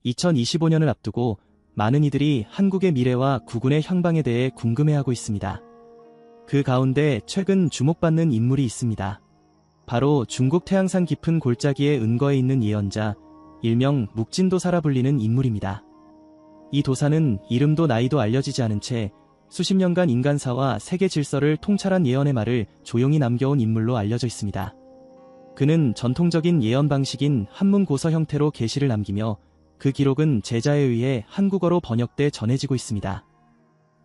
2025년을 앞두고 많은 이들이 한국의 미래와 국군의 향방에 대해 궁금해하고 있습니다. 그 가운데 최근 주목받는 인물이 있습니다. 바로 중국 태양산 깊은 골짜기의 은거에 있는 예언자, 일명 묵진도사라 불리는 인물입니다. 이 도사는 이름도 나이도 알려지지 않은 채 수십 년간 인간사와 세계 질서를 통찰한 예언의 말을 조용히 남겨온 인물로 알려져 있습니다. 그는 전통적인 예언 방식인 한문고서 형태로 계시를 남기며 그 기록은 제자에 의해 한국어로 번역돼 전해지고 있습니다.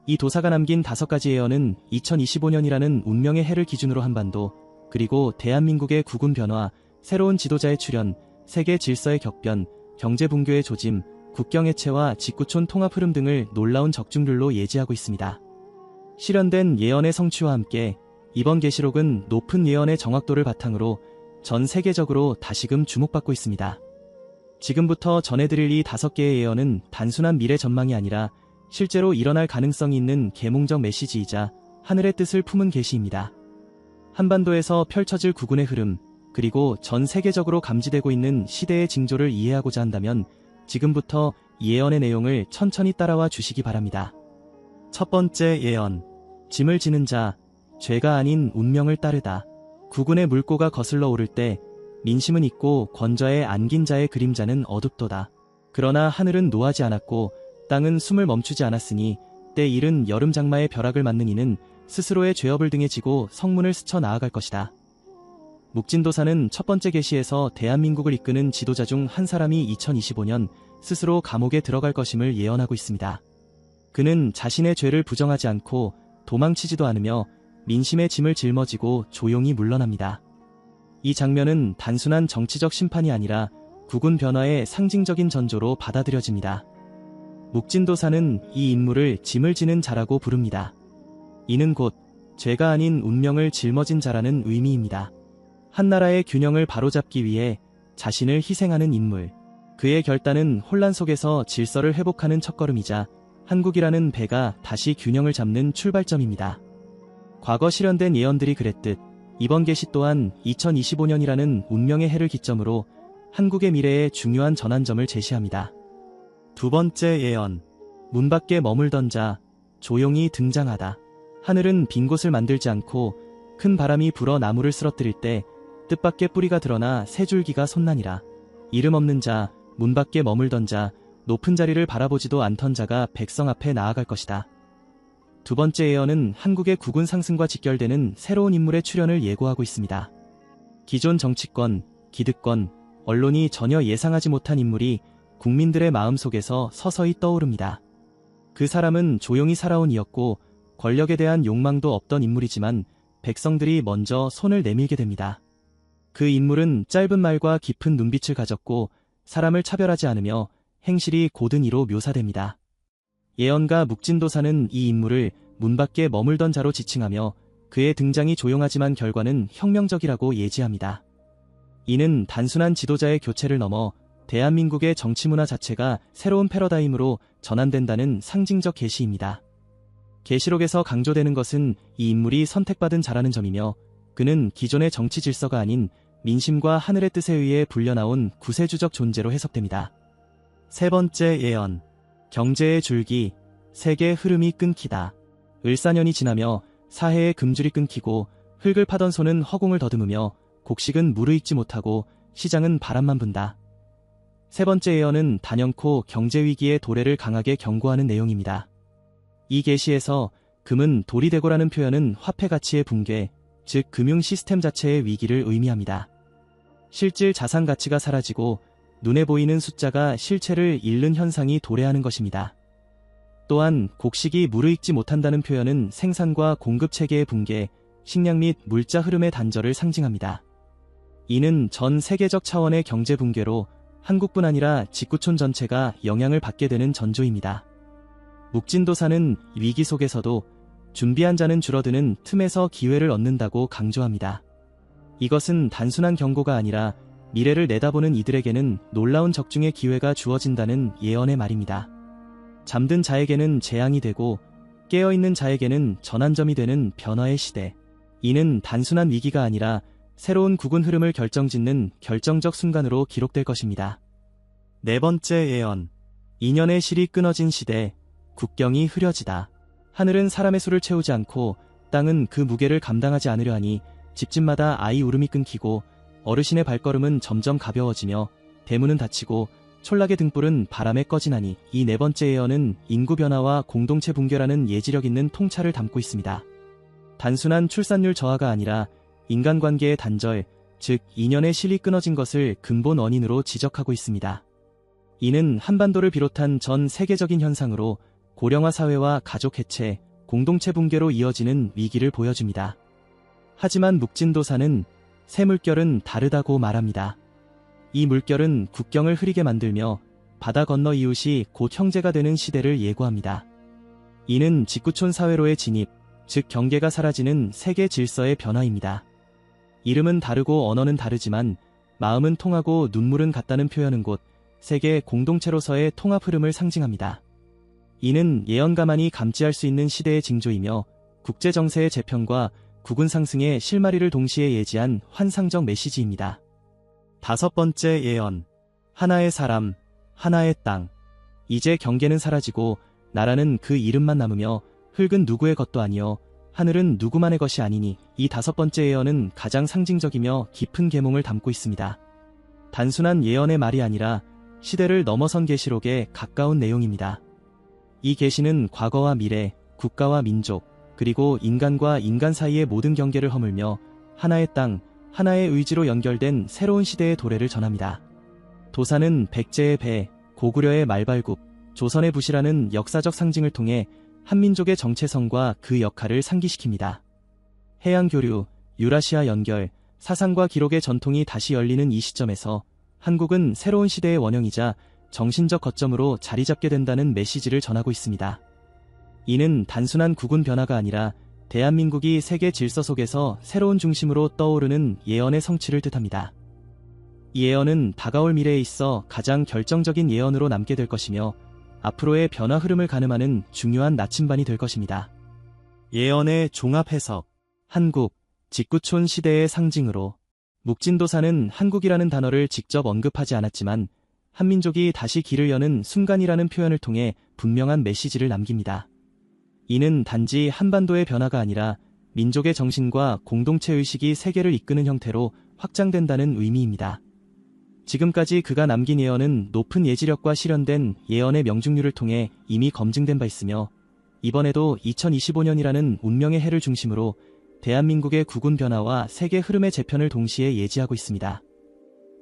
이 도사가 남긴 5가지 예언은 2025년이라는 운명의 해를 기준으로 한반도, 그리고 대한민국의 국군 변화, 새로운 지도자의 출현, 세계 질서의 격변, 경제 붕괴의 조짐, 국경 해체와 직구촌 통합 흐름 등을 놀라운 적중률로 예지하고 있습니다. 실현된 예언의 성취와 함께 이번 계시록은 높은 예언의 정확도를 바탕으로 전 세계적으로 다시금 주목받고 있습니다. 지금부터 전해드릴 이 5개의 예언은 단순한 미래 전망이 아니라 실제로 일어날 가능성이 있는 계몽적 메시지이자 하늘의 뜻을 품은 계시입니다. 한반도에서 펼쳐질 국군의 흐름, 그리고 전 세계적으로 감지되고 있는 시대의 징조를 이해하고자 한다면 지금부터 이 예언의 내용을 천천히 따라와 주시기 바랍니다. 첫 번째 예언. 짐을 지는 자, 죄가 아닌 운명을 따르다. 국군의 물꼬가 거슬러 오를 때 민심은 있고 권좌에 안긴 자의 그림자는 어둡도다. 그러나 하늘은 노하지 않았고 땅은 숨을 멈추지 않았으니 때 이른 여름 장마의 벼락을 맞는 이는 스스로의 죄업을 등에 지고 성문을 스쳐 나아갈 것이다. 묵진도사는 첫 번째 계시에서 대한민국을 이끄는 지도자 중 한 사람이 2025년 스스로 감옥에 들어갈 것임을 예언하고 있습니다. 그는 자신의 죄를 부정하지 않고 도망치지도 않으며 민심의 짐을 짊어지고 조용히 물러납니다. 이 장면은 단순한 정치적 심판이 아니라 국군 변화의 상징적인 전조로 받아들여집니다. 묵진도사는 이 인물을 짐을 지는 자라고 부릅니다. 이는 곧 죄가 아닌 운명을 짊어진 자라는 의미입니다. 한 나라의 균형을 바로잡기 위해 자신을 희생하는 인물. 그의 결단은 혼란 속에서 질서를 회복하는 첫걸음이자 한국이라는 배가 다시 균형을 잡는 출발점입니다. 과거 실현된 예언들이 그랬듯 이번 계시 또한 2025년이라는 운명의 해를 기점으로 한국의 미래에 중요한 전환점을 제시합니다. 두 번째 예언. 문 밖에 머물던 자, 조용히 등장하다. 하늘은 빈 곳을 만들지 않고 큰 바람이 불어 나무를 쓰러뜨릴 때 뜻밖의 뿌리가 드러나 새 줄기가 솟나니라. 이름 없는 자, 문 밖에 머물던 자, 높은 자리를 바라보지도 않던 자가 백성 앞에 나아갈 것이다. 두 번째 예언은 한국의 국군 상승과 직결되는 새로운 인물의 출현을 예고하고 있습니다. 기존 정치권, 기득권, 언론이 전혀 예상하지 못한 인물이 국민들의 마음속에서 서서히 떠오릅니다. 그 사람은 조용히 살아온 이였고 권력에 대한 욕망도 없던 인물이지만 백성들이 먼저 손을 내밀게 됩니다. 그 인물은 짧은 말과 깊은 눈빛을 가졌고 사람을 차별하지 않으며 행실이 고든 이로 묘사됩니다. 예언가 묵진도사는 이 인물을 문 밖에 머물던 자로 지칭하며 그의 등장이 조용하지만 결과는 혁명적이라고 예지합니다. 이는 단순한 지도자의 교체를 넘어 대한민국의 정치문화 자체가 새로운 패러다임으로 전환된다는 상징적 계시입니다. 계시록에서 강조되는 것은 이 인물이 선택받은 자라는 점이며 그는 기존의 정치 질서가 아닌 민심과 하늘의 뜻에 의해 불려나온 구세주적 존재로 해석됩니다. 세 번째 예언. 경제의 줄기, 세계 흐름이 끊기다. 을사년이 지나며 사해의 금줄이 끊기고 흙을 파던 손은 허공을 더듬으며 곡식은 무르익지 못하고 시장은 바람만 분다. 세 번째 예언은 단연코 경제위기의 도래를 강하게 경고하는 내용입니다. 이 계시에서 금은 돌이 되고라는 표현은 화폐 가치의 붕괴, 즉 금융 시스템 자체의 위기를 의미합니다. 실질 자산 가치가 사라지고 눈에 보이는 숫자가 실체를 잃는 현상이 도래하는 것입니다. 또한 곡식이 무르익지 못한다는 표현은 생산과 공급 체계의 붕괴, 식량 및 물자 흐름의 단절을 상징합니다. 이는 전 세계적 차원의 경제 붕괴로 한국뿐 아니라 직구촌 전체가 영향을 받게 되는 전조입니다. 묵진도사는 위기 속에서도 준비한 자는 줄어드는 틈에서 기회를 얻는다고 강조합니다. 이것은 단순한 경고가 아니라 미래를 내다보는 이들에게는 놀라운 적중의 기회가 주어진다는 예언의 말입니다. 잠든 자에게는 재앙이 되고 깨어있는 자에게는 전환점이 되는 변화의 시대. 이는 단순한 위기가 아니라 새로운 국운 흐름을 결정짓는 결정적 순간으로 기록될 것입니다. 네 번째 예언. 인연의 실이 끊어진 시대, 국경이 흐려지다. 하늘은 사람의 수를 채우지 않고 땅은 그 무게를 감당하지 않으려 하니 집집마다 아이 울음이 끊기고 어르신의 발걸음은 점점 가벼워지며 대문은 닫히고 촌락의 등불은 바람에 꺼지나니, 이 네 번째 예언은 인구 변화와 공동체 붕괴라는 예지력 있는 통찰을 담고 있습니다. 단순한 출산율 저하가 아니라 인간관계의 단절, 즉 인연의 실이 끊어진 것을 근본 원인으로 지적하고 있습니다. 이는 한반도를 비롯한 전 세계적인 현상으로 고령화 사회와 가족 해체, 공동체 붕괴로 이어지는 위기를 보여줍니다. 하지만 묵진도사는 새 물결은 다르다고 말합니다. 이 물결은 국경을 흐리게 만들며 바다 건너 이웃이 곧 형제가 되는 시대를 예고합니다. 이는 직구촌 사회로의 진입, 즉 경계가 사라지는 세계 질서의 변화입니다. 이름은 다르고 언어는 다르지만 마음은 통하고 눈물은 같다는 표현은 곧 세계 공동체로서의 통합 흐름을 상징합니다. 이는 예언가만이 감지할 수 있는 시대의 징조이며 국제정세의 재편과 국운 상승의 실마리를 동시에 예지한 환상적 메시지입니다. 다섯 번째 예언. 하나의 사람, 하나의 땅. 이제 경계는 사라지고 나라는 그 이름만 남으며 흙은 누구의 것도 아니요 하늘은 누구만의 것이 아니니, 이 다섯 번째 예언은 가장 상징적이며 깊은 계몽을 담고 있습니다. 단순한 예언의 말이 아니라 시대를 넘어선 계시록에 가까운 내용입니다. 이 계시는 과거와 미래, 국가와 민족, 그리고 인간과 인간 사이의 모든 경계를 허물며 하나의 땅, 하나의 의지로 연결된 새로운 시대의 도래를 전합니다. 도사는 백제의 배, 고구려의 말발굽, 조선의 붓이라는 역사적 상징을 통해 한민족의 정체성과 그 역할을 상기시킵니다. 해양교류, 유라시아 연결, 사상과 기록의 전통이 다시 열리는 이 시점에서 한국은 새로운 시대의 원형이자 정신적 거점으로 자리잡게 된다는 메시지를 전하고 있습니다. 이는 단순한 국운 변화가 아니라 대한민국이 세계 질서 속에서 새로운 중심으로 떠오르는 예언의 성취를 뜻합니다. 이 예언은 다가올 미래에 있어 가장 결정적인 예언으로 남게 될 것이며 앞으로의 변화 흐름을 가늠하는 중요한 나침반이 될 것입니다. 예언의 종합 해석. 한국, 직구촌 시대의 상징으로. 묵진도사는 한국이라는 단어를 직접 언급하지 않았지만 한민족이 다시 길을 여는 순간이라는 표현을 통해 분명한 메시지를 남깁니다. 이는 단지 한반도의 변화가 아니라 민족의 정신과 공동체 의식이 세계를 이끄는 형태로 확장된다는 의미입니다. 지금까지 그가 남긴 예언은 높은 예지력과 실현된 예언의 명중률을 통해 이미 검증된 바 있으며, 이번에도 2025년이라는 운명의 해를 중심으로 대한민국의 국운 변화와 세계 흐름의 재편을 동시에 예지하고 있습니다.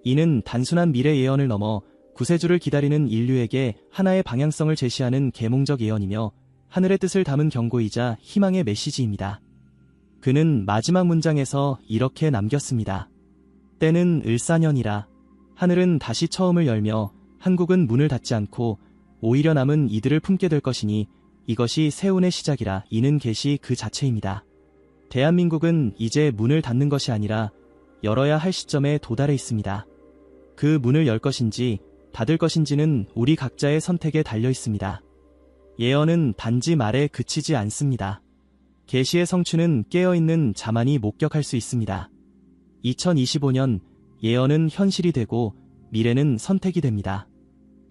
이는 단순한 미래 예언을 넘어 구세주를 기다리는 인류에게 하나의 방향성을 제시하는 계몽적 예언이며 하늘의 뜻을 담은 경고이자 희망의 메시지입니다. 그는 마지막 문장에서 이렇게 남겼습니다. 때는 을사년이라. 하늘은 다시 처음을 열며 한국은 문을 닫지 않고 오히려 남은 이들을 품게 될 것이니 이것이 세운의 시작이라. 이는 계시 그 자체입니다. 대한민국은 이제 문을 닫는 것이 아니라 열어야 할 시점에 도달해 있습니다. 그 문을 열 것인지 닫을 것인지는 우리 각자의 선택에 달려 있습니다. 예언은 단지 말에 그치지 않습니다. 계시의 성취는 깨어있는 자만이 목격할 수 있습니다. 2025년 예언은 현실이 되고 미래는 선택이 됩니다.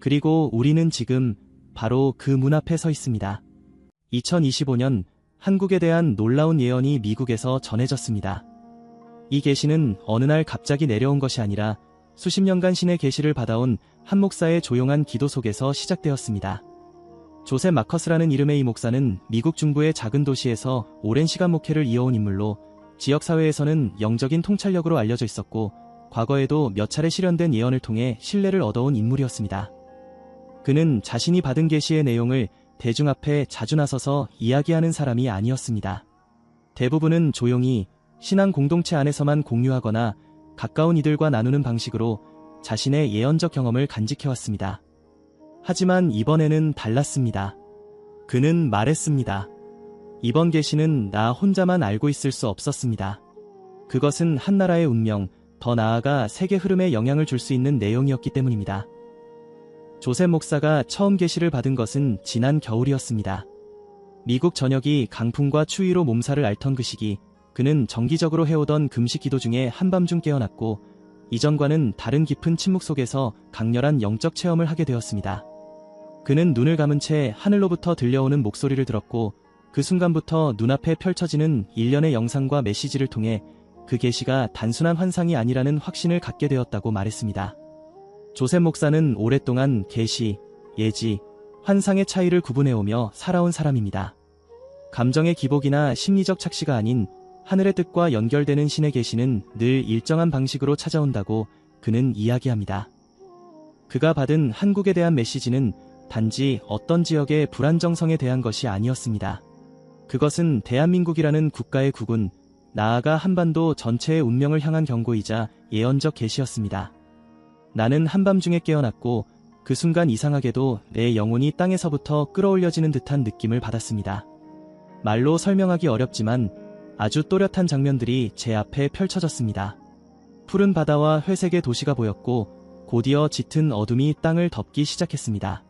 그리고 우리는 지금 바로 그 문 앞에 서 있습니다. 2025년 한국에 대한 놀라운 예언이 미국에서 전해졌습니다. 이 계시는 어느 날 갑자기 내려온 것이 아니라 수십 년간 신의 계시를 받아온 한 목사의 조용한 기도 속에서 시작되었습니다. 조셉 마커스라는 이름의 이 목사는 미국 중부의 작은 도시에서 오랜 시간 목회를 이어온 인물로 지역사회에서는 영적인 통찰력으로 알려져 있었고, 과거에도 몇 차례 실현된 예언을 통해 신뢰를 얻어온 인물이었습니다. 그는 자신이 받은 계시의 내용을 대중 앞에 자주 나서서 이야기하는 사람이 아니었습니다. 대부분은 조용히 신앙 공동체 안에서만 공유하거나 가까운 이들과 나누는 방식으로 자신의 예언적 경험을 간직해왔습니다. 하지만 이번에는 달랐습니다. 그는 말했습니다. 이번 계시는 나 혼자만 알고 있을 수 없었습니다. 그것은 한 나라의 운명, 더 나아가 세계 흐름에 영향을 줄 수 있는 내용이었기 때문입니다. 조셉 목사가 처음 계시를 받은 것은 지난 겨울이었습니다. 미국 전역이 강풍과 추위로 몸살을 앓던 그 시기, 그는 정기적으로 해오던 금식 기도 중에 한밤중 깨어났고 이전과는 다른 깊은 침묵 속에서 강렬한 영적 체험을 하게 되었습니다. 그는 눈을 감은 채 하늘로부터 들려오는 목소리를 들었고 그 순간부터 눈앞에 펼쳐지는 일련의 영상과 메시지를 통해 그 계시가 단순한 환상이 아니라는 확신을 갖게 되었다고 말했습니다. 조셉 목사는 오랫동안 계시, 예지, 환상의 차이를 구분해오며 살아온 사람입니다. 감정의 기복이나 심리적 착시가 아닌 하늘의 뜻과 연결되는 신의 계시는 늘 일정한 방식으로 찾아온다고 그는 이야기합니다. 그가 받은 한국에 대한 메시지는 단지 어떤 지역의 불안정성에 대한 것이 아니었습니다. 그것은 대한민국이라는 국가의 국운, 나아가 한반도 전체의 운명을 향한 경고이자 예언적 계시였습니다. 나는 한밤중에 깨어났고 그 순간 이상하게도 내 영혼이 땅에서부터 끌어올려지는 듯한 느낌을 받았습니다. 말로 설명하기 어렵지만 아주 또렷한 장면들이 제 앞에 펼쳐졌습니다. 푸른 바다와 회색의 도시가 보였고 곧이어 짙은 어둠이 땅을 덮기 시작했습니다.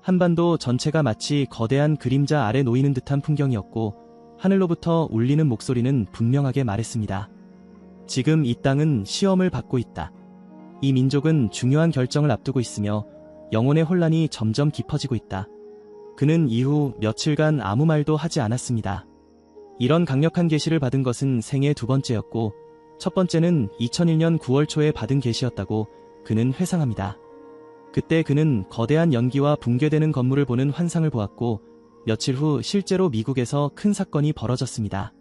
한반도 전체가 마치 거대한 그림자 아래 놓이는 듯한 풍경이었고 하늘로부터 울리는 목소리는 분명하게 말했습니다. 지금 이 땅은 시험을 받고 있다. 이 민족은 중요한 결정을 앞두고 있으며 영혼의 혼란이 점점 깊어지고 있다. 그는 이후 며칠간 아무 말도 하지 않았습니다. 이런 강력한 계시를 받은 것은 생애 두 번째였고 첫 번째는 2001년 9월 초에 받은 계시였다고 그는 회상합니다. 그때 그는 거대한 연기와 붕괴되는 건물을 보는 환상을 보았고 며칠 후 실제로 미국에서 큰 사건이 벌어졌습니다.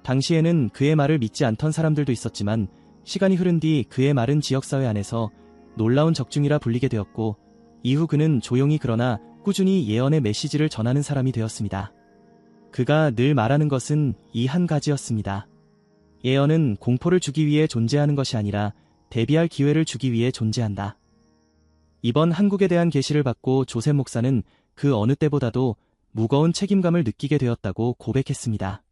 당시에는 그의 말을 믿지 않던 사람들도 있었지만 시간이 흐른 뒤 그의 말은 지역사회 안에서 놀라운 적중이라 불리게 되었고 이후 그는 조용히 그러나 꾸준히 예언의 메시지를 전하는 사람이 되었습니다. 그가 늘 말하는 것은 이 한 가지였습니다. 예언은 공포를 주기 위해 존재하는 것이 아니라 대비할 기회를 주기 위해 존재한다. 이번 한국에 대한 계시를 받고 조셉 목사는 그 어느 때보다도 무거운 책임감을 느끼게 되었다고 고백했습니다.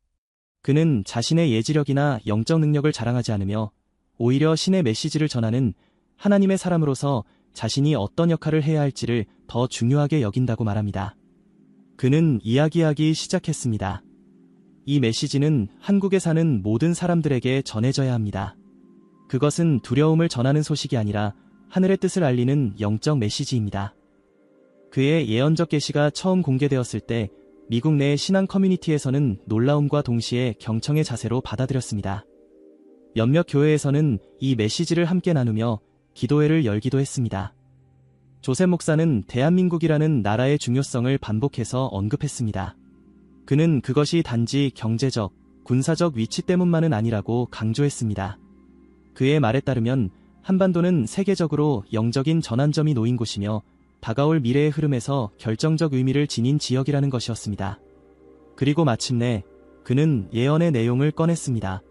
그는 자신의 예지력이나 영적 능력을 자랑하지 않으며 오히려 신의 메시지를 전하는 하나님의 사람으로서 자신이 어떤 역할을 해야 할지를 더 중요하게 여긴다고 말합니다. 그는 이야기하기 시작했습니다. 이 메시지는 한국에 사는 모든 사람들에게 전해져야 합니다. 그것은 두려움을 전하는 소식이 아니라 하늘의 뜻을 알리는 영적 메시지입니다. 그의 예언적 계시가 처음 공개되었을 때 미국 내 신앙 커뮤니티에서는 놀라움과 동시에 경청의 자세로 받아들였습니다. 몇몇 교회에서는 이 메시지를 함께 나누며 기도회를 열기도 했습니다. 조셉 목사는 대한민국이라는 나라의 중요성을 반복해서 언급했습니다. 그는 그것이 단지 경제적, 군사적 위치 때문만은 아니라고 강조했습니다. 그의 말에 따르면 한반도는 세계적으로 영적인 전환점이 놓인 곳이며 다가올 미래의 흐름에서 결정적 의미를 지닌 지역이라는 것이었습니다. 그리고 마침내 그는 예언의 내용을 꺼냈습니다.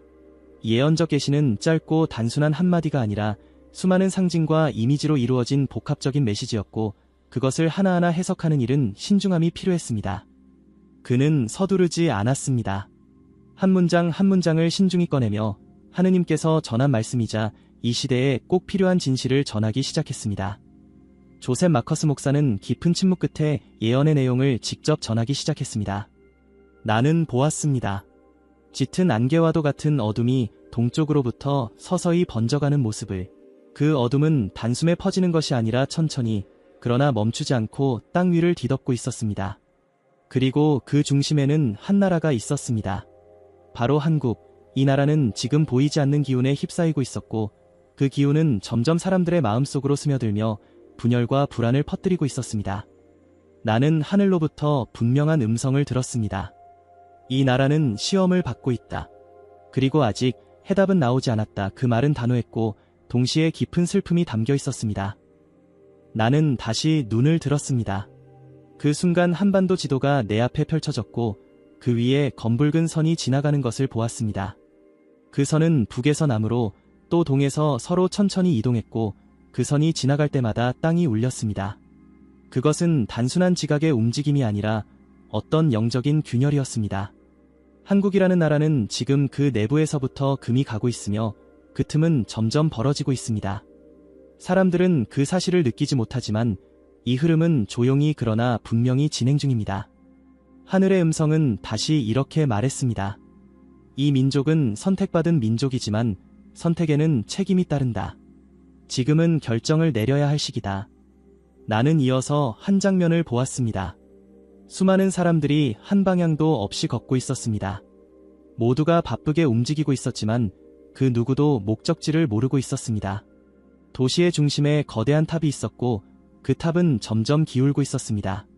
예언적 계시는 짧고 단순한 한마디가 아니라 수많은 상징과 이미지로 이루어진 복합적인 메시지였고 그것을 하나하나 해석하는 일은 신중함이 필요했습니다. 그는 서두르지 않았습니다. 한 문장 한 문장을 신중히 꺼내며 하느님께서 전한 말씀이자 이 시대에 꼭 필요한 진실을 전하기 시작했습니다. 조셉 마커스 목사는 깊은 침묵 끝에 예언의 내용을 직접 전하기 시작했습니다. 나는 보았습니다. 짙은 안개와도 같은 어둠이 동쪽으로부터 서서히 번져가는 모습을. 그 어둠은 단숨에 퍼지는 것이 아니라 천천히, 그러나 멈추지 않고 땅 위를 뒤덮고 있었습니다. 그리고 그 중심에는 한 나라가 있었습니다. 바로 한국. 이 나라는 지금 보이지 않는 기운에 휩싸이고 있었고 그 기운은 점점 사람들의 마음속으로 스며들며 분열과 불안을 퍼뜨리고 있었습니다. 나는 하늘로부터 분명한 음성을 들었습니다. 이 나라는 시험을 받고 있다. 그리고 아직 해답은 나오지 않았다. 그 말은 단호했고 동시에 깊은 슬픔이 담겨 있었습니다. 나는 다시 눈을 들었습니다. 그 순간 한반도 지도가 내 앞에 펼쳐졌고 그 위에 검붉은 선이 지나가는 것을 보았습니다. 그 선은 북에서 남으로 또 동에서 서로 천천히 이동했고 그 선이 지나갈 때마다 땅이 울렸습니다. 그것은 단순한 지각의 움직임이 아니라 어떤 영적인 균열이었습니다. 한국이라는 나라는 지금 그 내부에서부터 금이 가고 있으며 그 틈은 점점 벌어지고 있습니다. 사람들은 그 사실을 느끼지 못하지만 이 흐름은 조용히 그러나 분명히 진행 중입니다. 하늘의 음성은 다시 이렇게 말했습니다. 이 민족은 선택받은 민족이지만 선택에는 책임이 따른다. 지금은 결정을 내려야 할 시기다. 나는 이어서 한 장면을 보았습니다. 수많은 사람들이 한 방향도 없이 걷고 있었습니다. 모두가 바쁘게 움직이고 있었지만 그 누구도 목적지를 모르고 있었습니다. 도시의 중심에 거대한 탑이 있었고 그 탑은 점점 기울고 있었습니다.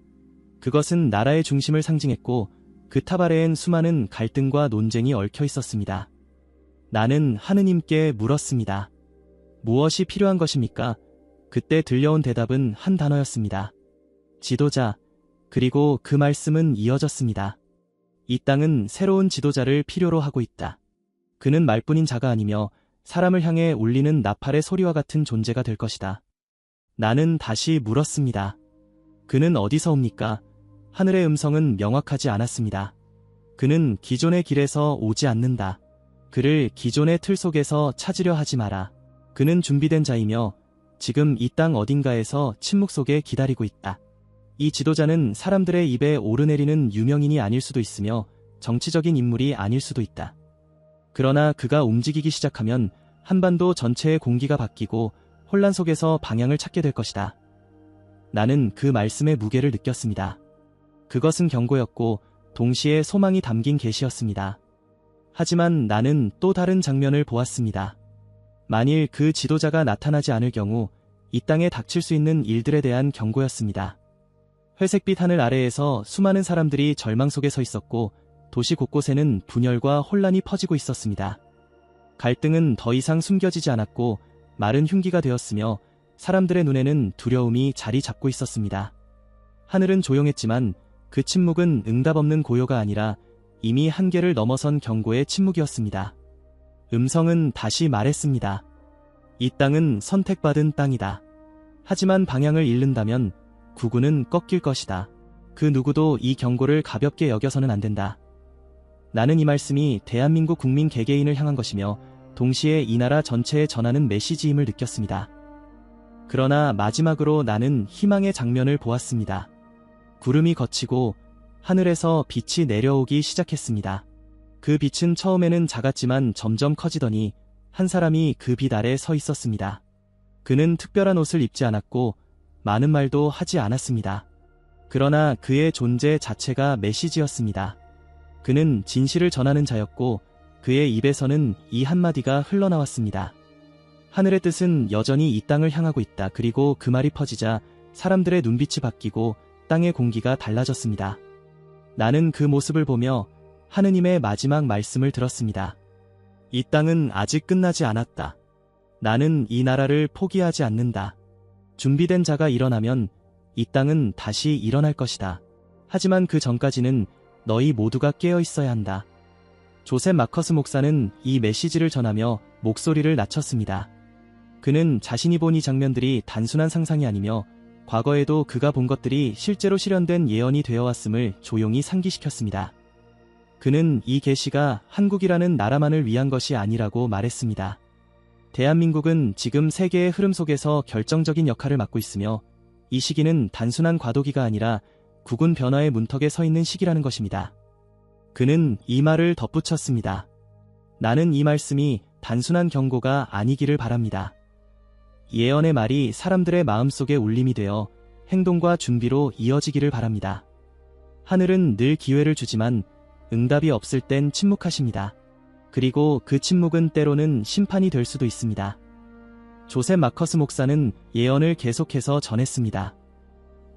그것은 나라의 중심을 상징했고 그 탑 아래엔 수많은 갈등과 논쟁이 얽혀 있었습니다. 나는 하느님께 물었습니다. 무엇이 필요한 것입니까? 그때 들려온 대답은 한 단어였습니다. 지도자. 그리고 그 말씀은 이어졌습니다. 이 땅은 새로운 지도자를 필요로 하고 있다. 그는 말뿐인 자가 아니며 사람을 향해 울리는 나팔의 소리와 같은 존재가 될 것이다. 나는 다시 물었습니다. 그는 어디서 옵니까? 하늘의 음성은 명확하지 않았습니다. 그는 기존의 길에서 오지 않는다. 그를 기존의 틀 속에서 찾으려 하지 마라. 그는 준비된 자이며 지금 이 땅 어딘가에서 침묵 속에 기다리고 있다. 이 지도자는 사람들의 입에 오르내리는 유명인이 아닐 수도 있으며 정치적인 인물이 아닐 수도 있다. 그러나 그가 움직이기 시작하면 한반도 전체의 공기가 바뀌고 혼란 속에서 방향을 찾게 될 것이다. 나는 그 말씀의 무게를 느꼈습니다. 그것은 경고였고 동시에 소망이 담긴 계시였습니다. 하지만 나는 또 다른 장면을 보았습니다. 만일 그 지도자가 나타나지 않을 경우 이 땅에 닥칠 수 있는 일들에 대한 경고였습니다. 회색빛 하늘 아래에서 수많은 사람들이 절망 속에 서 있었고 도시 곳곳에는 분열과 혼란이 퍼지고 있었습니다. 갈등은 더 이상 숨겨지지 않았고 마른 흉기가 되었으며 사람들의 눈에는 두려움이 자리 잡고 있었습니다. 하늘은 조용했지만 그 침묵은 응답 없는 고요가 아니라 이미 한계를 넘어선 경고의 침묵이었습니다. 음성은 다시 말했습니다. 이 땅은 선택받은 땅이다. 하지만 방향을 잃는다면 구구는 꺾일 것이다. 그 누구도 이 경고를 가볍게 여겨서는 안 된다. 나는 이 말씀이 대한민국 국민 개개인을 향한 것이며 동시에 이 나라 전체에 전하는 메시지임을 느꼈습니다. 그러나 마지막으로 나는 희망의 장면을 보았습니다. 구름이 걷히고 하늘에서 빛이 내려오기 시작했습니다. 그 빛은 처음에는 작았지만 점점 커지더니 한 사람이 그 빛 아래 서 있었습니다. 그는 특별한 옷을 입지 않았고 많은 말도 하지 않았습니다. 그러나 그의 존재 자체가 메시지였습니다. 그는 진실을 전하는 자였고 그의 입에서는 이 한마디가 흘러나왔습니다. 하늘의 뜻은 여전히 이 땅을 향하고 있다. 그리고 그 말이 퍼지자 사람들의 눈빛이 바뀌고 땅의 공기가 달라졌습니다. 나는 그 모습을 보며 하느님의 마지막 말씀을 들었습니다. 이 땅은 아직 끝나지 않았다. 나는 이 나라를 포기하지 않는다. 준비된 자가 일어나면 이 땅은 다시 일어날 것이다. 하지만 그 전까지는 너희 모두가 깨어 있어야 한다. 조셉 마커스 목사는 이 메시지를 전하며 목소리를 낮췄습니다. 그는 자신이 본 이 장면들이 단순한 상상이 아니며 과거에도 그가 본 것들이 실제로 실현된 예언이 되어왔음을 조용히 상기시켰습니다. 그는 이 계시가 한국이라는 나라만을 위한 것이 아니라고 말했습니다. 대한민국은 지금 세계의 흐름 속에서 결정적인 역할을 맡고 있으며 이 시기는 단순한 과도기가 아니라 국운 변화의 문턱에 서 있는 시기라는 것입니다. 그는 이 말을 덧붙였습니다. 나는 이 말씀이 단순한 경고가 아니기를 바랍니다. 예언의 말이 사람들의 마음속에 울림이 되어 행동과 준비로 이어지기를 바랍니다. 하늘은 늘 기회를 주지만 응답이 없을 땐 침묵하십니다. 그리고 그 침묵은 때로는 심판이 될 수도 있습니다. 조셉 마커스 목사는 예언을 계속해서 전했습니다.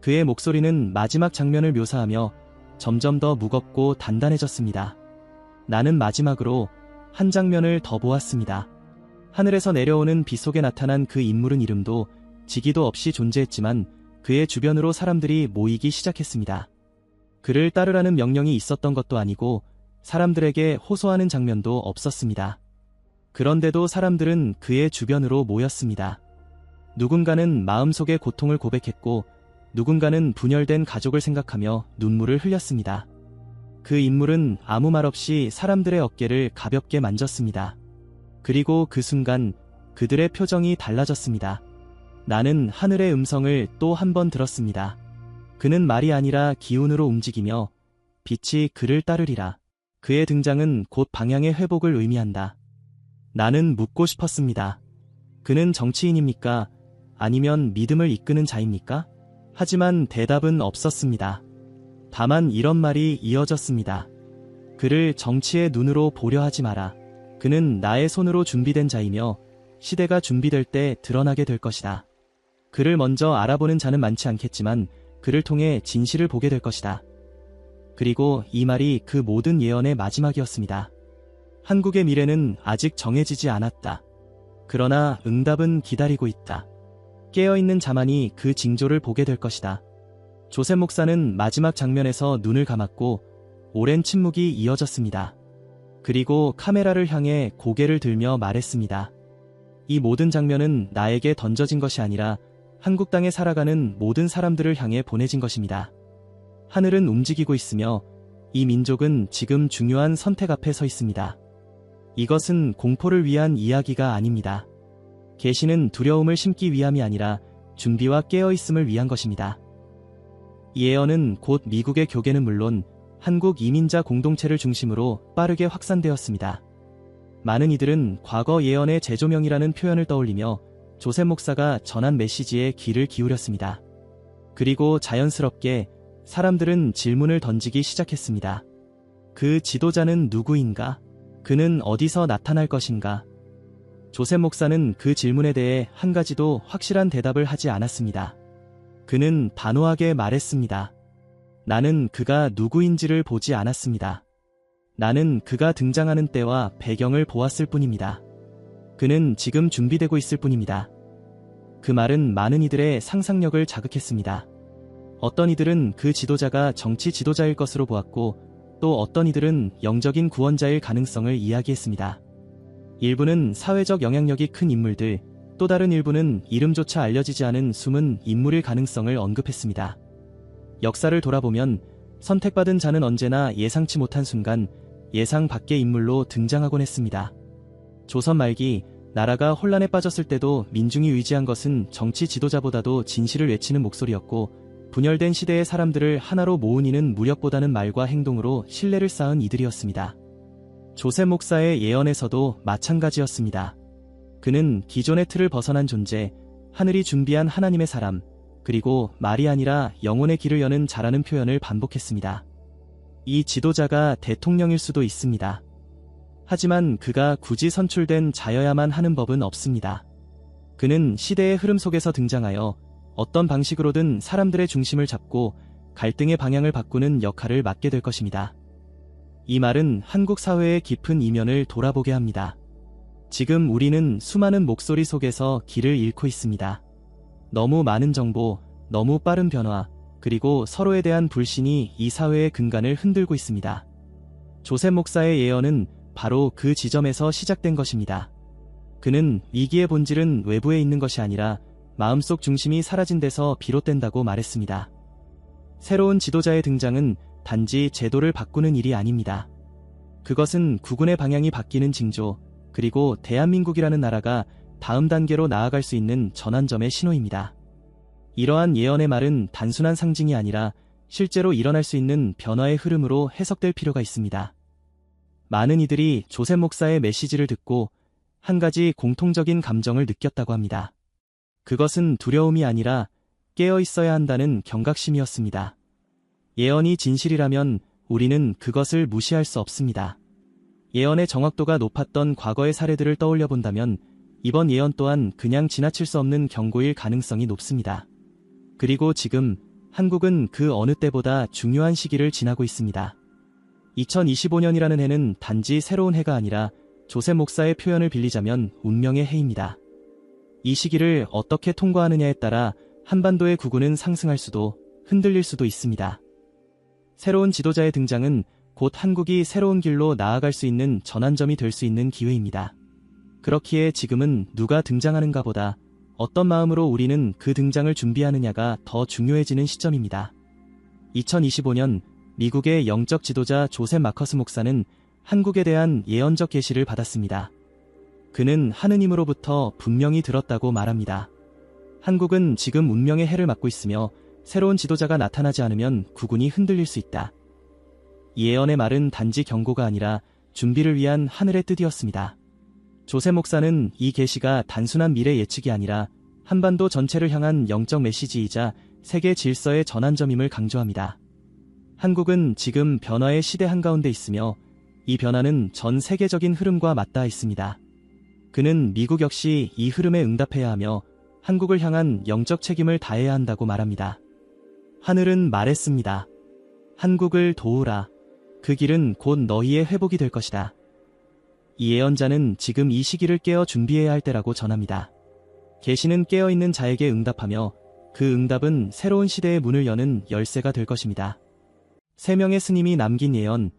그의 목소리는 마지막 장면을 묘사하며 점점 더 무겁고 단단해졌습니다. 나는 마지막으로 한 장면을 더 보았습니다. 하늘에서 내려오는 빛 속에 나타난 그 인물은 이름도 직위도 없이 존재했지만 그의 주변으로 사람들이 모이기 시작했습니다. 그를 따르라는 명령이 있었던 것도 아니고 사람들에게 호소하는 장면도 없었습니다. 그런데도 사람들은 그의 주변으로 모였습니다. 누군가는 마음속의 고통을 고백했고 누군가는 분열된 가족을 생각하며 눈물을 흘렸습니다. 그 인물은 아무 말 없이 사람들의 어깨를 가볍게 만졌습니다. 그리고 그 순간 그들의 표정이 달라졌습니다. 나는 하늘의 음성을 또 한 번 들었습니다. 그는 말이 아니라 기운으로 움직이며 빛이 그를 따르리라. 그의 등장은 곧 방향의 회복을 의미한다. 나는 묻고 싶었습니다. 그는 정치인입니까? 아니면 믿음을 이끄는 자입니까? 하지만 대답은 없었습니다. 다만 이런 말이 이어졌습니다. 그를 정치의 눈으로 보려 하지 마라. 그는 나의 손으로 준비된 자이며 시대가 준비될 때 드러나게 될 것이다. 그를 먼저 알아보는 자는 많지 않겠지만 그를 통해 진실을 보게 될 것이다. 그리고 이 말이 그 모든 예언의 마지막이었습니다. 한국의 미래는 아직 정해지지 않았다. 그러나 응답은 기다리고 있다. 깨어있는 자만이 그 징조를 보게 될 것이다. 조셉 목사는 마지막 장면에서 눈을 감았고 오랜 침묵이 이어졌습니다. 그리고 카메라를 향해 고개를 들며 말했습니다. 이 모든 장면은 나에게 던져진 것이 아니라 한국 땅에 살아가는 모든 사람들을 향해 보내진 것입니다. 하늘은 움직이고 있으며 이 민족은 지금 중요한 선택 앞에 서 있습니다. 이것은 공포를 위한 이야기가 아닙니다. 계시는 두려움을 심기 위함이 아니라 준비와 깨어있음을 위한 것입니다. 이 예언은 곧 미국의 교계는 물론 한국 이민자 공동체를 중심으로 빠르게 확산되었습니다. 많은 이들은 과거 예언의 재조명이라는 표현을 떠올리며 조셉 목사가 전한 메시지에 귀를 기울였습니다. 그리고 자연스럽게 사람들은 질문을 던지기 시작했습니다. 그 지도자는 누구인가? 그는 어디서 나타날 것인가? 조셉 목사는 그 질문에 대해 한 가지도 확실한 대답을 하지 않았습니다. 그는 단호하게 말했습니다. 나는 그가 누구인지를 보지 않았습니다. 나는 그가 등장하는 때와 배경을 보았을 뿐입니다. 그는 지금 준비되고 있을 뿐입니다. 그 말은 많은 이들의 상상력을 자극했습니다. 어떤 이들은 그 지도자가 정치 지도자일 것으로 보았고 또 어떤 이들은 영적인 구원자일 가능성을 이야기했습니다. 일부는 사회적 영향력이 큰 인물들, 또 다른 일부는 이름조차 알려지지 않은 숨은 인물일 가능성을 언급했습니다. 역사를 돌아보면 선택받은 자는 언제나 예상치 못한 순간 예상 밖의 인물로 등장하곤 했습니다. 조선 말기 나라가 혼란에 빠졌을 때도 민중이 의지한 것은 정치 지도자보다도 진실을 외치는 목소리였고 분열된 시대의 사람들을 하나로 모은 이는 무력보다는 말과 행동으로 신뢰를 쌓은 이들이었습니다. 조셉 목사의 예언에서도 마찬가지였습니다. 그는 기존의 틀을 벗어난 존재, 하늘이 준비한 하나님의 사람, 그리고 말이 아니라 영혼의 길을 여는 자라는 표현을 반복했습니다. 이 지도자가 대통령일 수도 있습니다. 하지만 그가 굳이 선출된 자여야만 하는 법은 없습니다. 그는 시대의 흐름 속에서 등장하여 어떤 방식으로든 사람들의 중심을 잡고 갈등의 방향을 바꾸는 역할을 맡게 될 것입니다. 이 말은 한국 사회의 깊은 이면을 돌아보게 합니다. 지금 우리는 수많은 목소리 속에서 길을 잃고 있습니다. 너무 많은 정보, 너무 빠른 변화, 그리고 서로에 대한 불신이 이 사회의 근간을 흔들고 있습니다. 조셉 목사의 예언은 바로 그 지점에서 시작된 것입니다. 그는 위기의 본질은 외부에 있는 것이 아니라 마음속 중심이 사라진 데서 비롯된다고 말했습니다. 새로운 지도자의 등장은 단지 제도를 바꾸는 일이 아닙니다. 그것은 국군의 방향이 바뀌는 징조, 그리고 대한민국이라는 나라가 다음 단계로 나아갈 수 있는 전환점의 신호입니다. 이러한 예언의 말은 단순한 상징이 아니라 실제로 일어날 수 있는 변화의 흐름으로 해석될 필요가 있습니다. 많은 이들이 조셉 목사의 메시지를 듣고 한 가지 공통적인 감정을 느꼈다고 합니다. 그것은 두려움이 아니라 깨어 있어야 한다는 경각심이었습니다. 예언이 진실이라면 우리는 그것을 무시할 수 없습니다. 예언의 정확도가 높았던 과거의 사례들을 떠올려 본다면 이번 예언 또한 그냥 지나칠 수 없는 경고일 가능성이 높습니다. 그리고 지금 한국은 그 어느 때보다 중요한 시기를 지나고 있습니다. 2025년이라는 해는 단지 새로운 해가 아니라 조셉 목사의 표현을 빌리자면 운명의 해입니다. 이 시기를 어떻게 통과하느냐에 따라 한반도의 국운은 상승할 수도 흔들릴 수도 있습니다. 새로운 지도자의 등장은 곧 한국이 새로운 길로 나아갈 수 있는 전환점이 될 수 있는 기회입니다. 그렇기에 지금은 누가 등장하는가 보다 어떤 마음으로 우리는 그 등장을 준비하느냐가 더 중요해지는 시점입니다. 2025년 미국의 영적 지도자 조셉 마커스 목사는 한국에 대한 예언적 계시를 받았습니다. 그는 하느님으로부터 분명히 들었다고 말합니다. 한국은 지금 운명의 해를 맞고 있으며 새로운 지도자가 나타나지 않으면 국운이 흔들릴 수 있다. 이 예언의 말은 단지 경고가 아니라 준비를 위한 하늘의 뜻이었습니다. 조세 목사는 이 계시가 단순한 미래 예측이 아니라 한반도 전체를 향한 영적 메시지이자 세계 질서의 전환점임을 강조합니다. 한국은 지금 변화의 시대 한가운데 있으며 이 변화는 전 세계적인 흐름과 맞닿아 있습니다. 그는 미국 역시 이 흐름에 응답해야 하며 한국을 향한 영적 책임을 다해야 한다고 말합니다. 하늘은 말했습니다. 한국을 도우라. 그 길은 곧 너희의 회복이 될 것이다. 이 예언자는 지금 이 시기를 깨어 준비해야 할 때라고 전합니다. 계시는 깨어있는 자에게 응답하며 그 응답은 새로운 시대의 문을 여는 열쇠가 될 것입니다. 3명의 스님이 남긴 예언,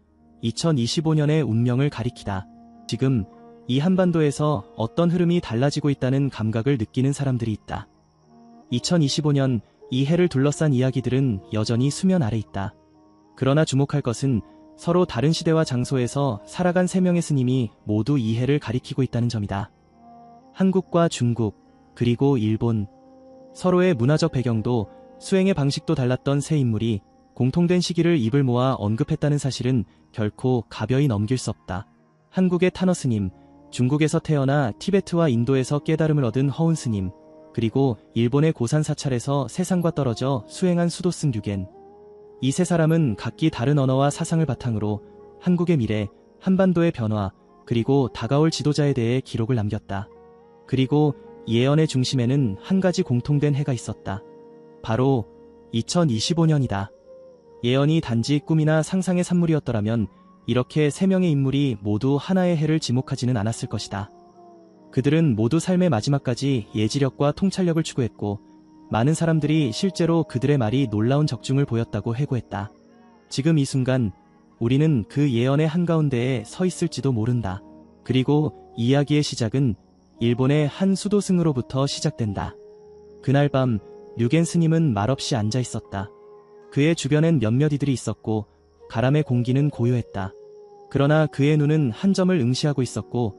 2025년의 운명을 가리키다. 지금 이 한반도에서 어떤 흐름이 달라지고 있다는 감각을 느끼는 사람들이 있다. 2025년 이 해를 둘러싼 이야기들은 여전히 수면 아래 있다. 그러나 주목할 것은 서로 다른 시대와 장소에서 살아간 3명의 스님이 모두 이 해를 가리키고 있다는 점이다. 한국과 중국, 그리고 일본, 서로의 문화적 배경도 수행의 방식도 달랐던 세 인물이 공통된 시기를 입을 모아 언급했다는 사실은 결코 가벼이 넘길 수 없다. 한국의 타너 스님, 중국에서 태어나 티베트와 인도에서 깨달음을 얻은 허운 스님, 그리고 일본의 고산 사찰에서 세상과 떨어져 수행한 수도승 류겐. 이 세 사람은 각기 다른 언어와 사상을 바탕으로 한국의 미래, 한반도의 변화, 그리고 다가올 지도자에 대해 기록을 남겼다. 그리고 예언의 중심에는 한 가지 공통된 해가 있었다. 바로 2025년이다. 예언이 단지 꿈이나 상상의 산물이었더라면 이렇게 3명의 인물이 모두 하나의 해를 지목하지는 않았을 것이다. 그들은 모두 삶의 마지막까지 예지력과 통찰력을 추구했고 많은 사람들이 실제로 그들의 말이 놀라운 적중을 보였다고 회고했다. 지금 이 순간 우리는 그 예언의 한가운데에 서 있을지도 모른다. 그리고 이야기의 시작은 일본의 한 수도승으로부터 시작된다. 그날 밤 류겐 스님은 말없이 앉아 있었다. 그의 주변엔 몇몇 이들이 있었고 가람의 공기는 고요했다. 그러나 그의 눈은 한 점을 응시하고 있었고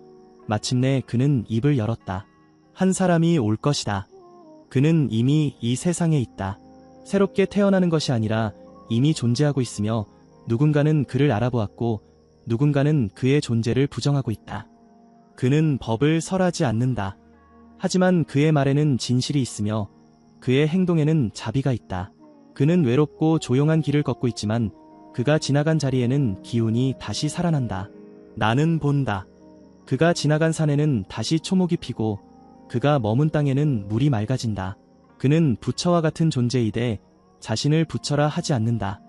마침내 그는 입을 열었다. 한 사람이 올 것이다. 그는 이미 이 세상에 있다. 새롭게 태어나는 것이 아니라 이미 존재하고 있으며 누군가는 그를 알아보았고 누군가는 그의 존재를 부정하고 있다. 그는 법을 설하지 않는다. 하지만 그의 말에는 진실이 있으며 그의 행동에는 자비가 있다. 그는 외롭고 조용한 길을 걷고 있지만 그가 지나간 자리에는 기운이 다시 살아난다. 나는 본다. 그가 지나간 산에는 다시 초목이 피고 그가 머문 땅에는 물이 맑아진다. 그는 부처와 같은 존재이되 자신을 부처라 하지 않는다.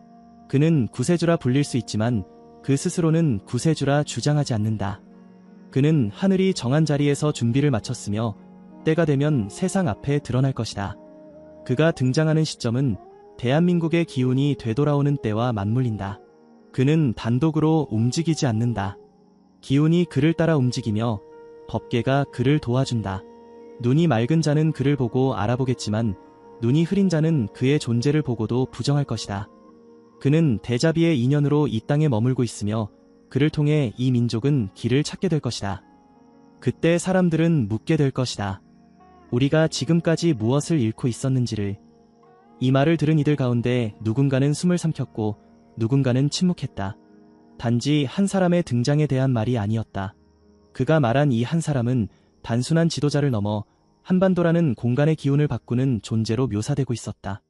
그는 구세주라 불릴 수 있지만 그 스스로는 구세주라 주장하지 않는다. 그는 하늘이 정한 자리에서 준비를 마쳤으며 때가 되면 세상 앞에 드러날 것이다. 그가 등장하는 시점은 대한민국의 기운이 되돌아오는 때와 맞물린다. 그는 단독으로 움직이지 않는다. 기운이 그를 따라 움직이며 법계가 그를 도와준다. 눈이 맑은 자는 그를 보고 알아보겠지만 눈이 흐린 자는 그의 존재를 보고도 부정할 것이다. 그는 대자비의 인연으로 이 땅에 머물고 있으며 그를 통해 이 민족은 길을 찾게 될 것이다. 그때 사람들은 묻게 될 것이다. 우리가 지금까지 무엇을 잃고 있었는지를. 이 말을 들은 이들 가운데 누군가는 숨을 삼켰고 누군가는 침묵했다. 단지 한 사람의 등장에 대한 말이 아니었다. 그가 말한 이 한 사람은 단순한 지도자를 넘어 한반도라는 공간의 기운을 바꾸는 존재로 묘사되고 있었다.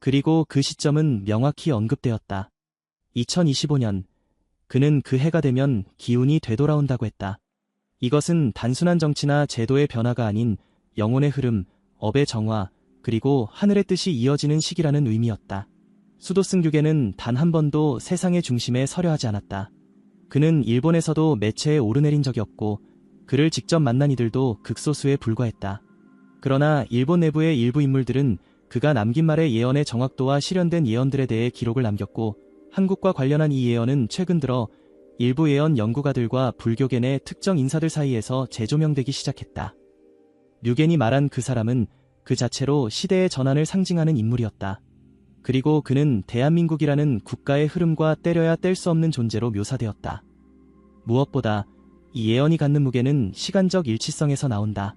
그리고 그 시점은 명확히 언급되었다. 2025년, 그는 그 해가 되면 기운이 되돌아온다고 했다. 이것은 단순한 정치나 제도의 변화가 아닌 영혼의 흐름, 업의 정화, 그리고 하늘의 뜻이 이어지는 시기라는 의미였다. 수도승 류겐은 단 한 번도 세상의 중심에 서려 하지 않았다. 그는 일본에서도 매체에 오르내린 적이 없고 그를 직접 만난 이들도 극소수에 불과했다. 그러나 일본 내부의 일부 인물들은 그가 남긴 말의 예언의 정확도와 실현된 예언들에 대해 기록을 남겼고 한국과 관련한 이 예언은 최근 들어 일부 예언 연구가들과 불교계 내 특정 인사들 사이에서 재조명되기 시작했다. 류겐이 말한 그 사람은 그 자체로 시대의 전환을 상징하는 인물이었다. 그리고 그는 대한민국이라는 국가의 흐름과 때려야 뗄 수 없는 존재로 묘사되었다. 무엇보다 이 예언이 갖는 무게는 시간적 일치성에서 나온다.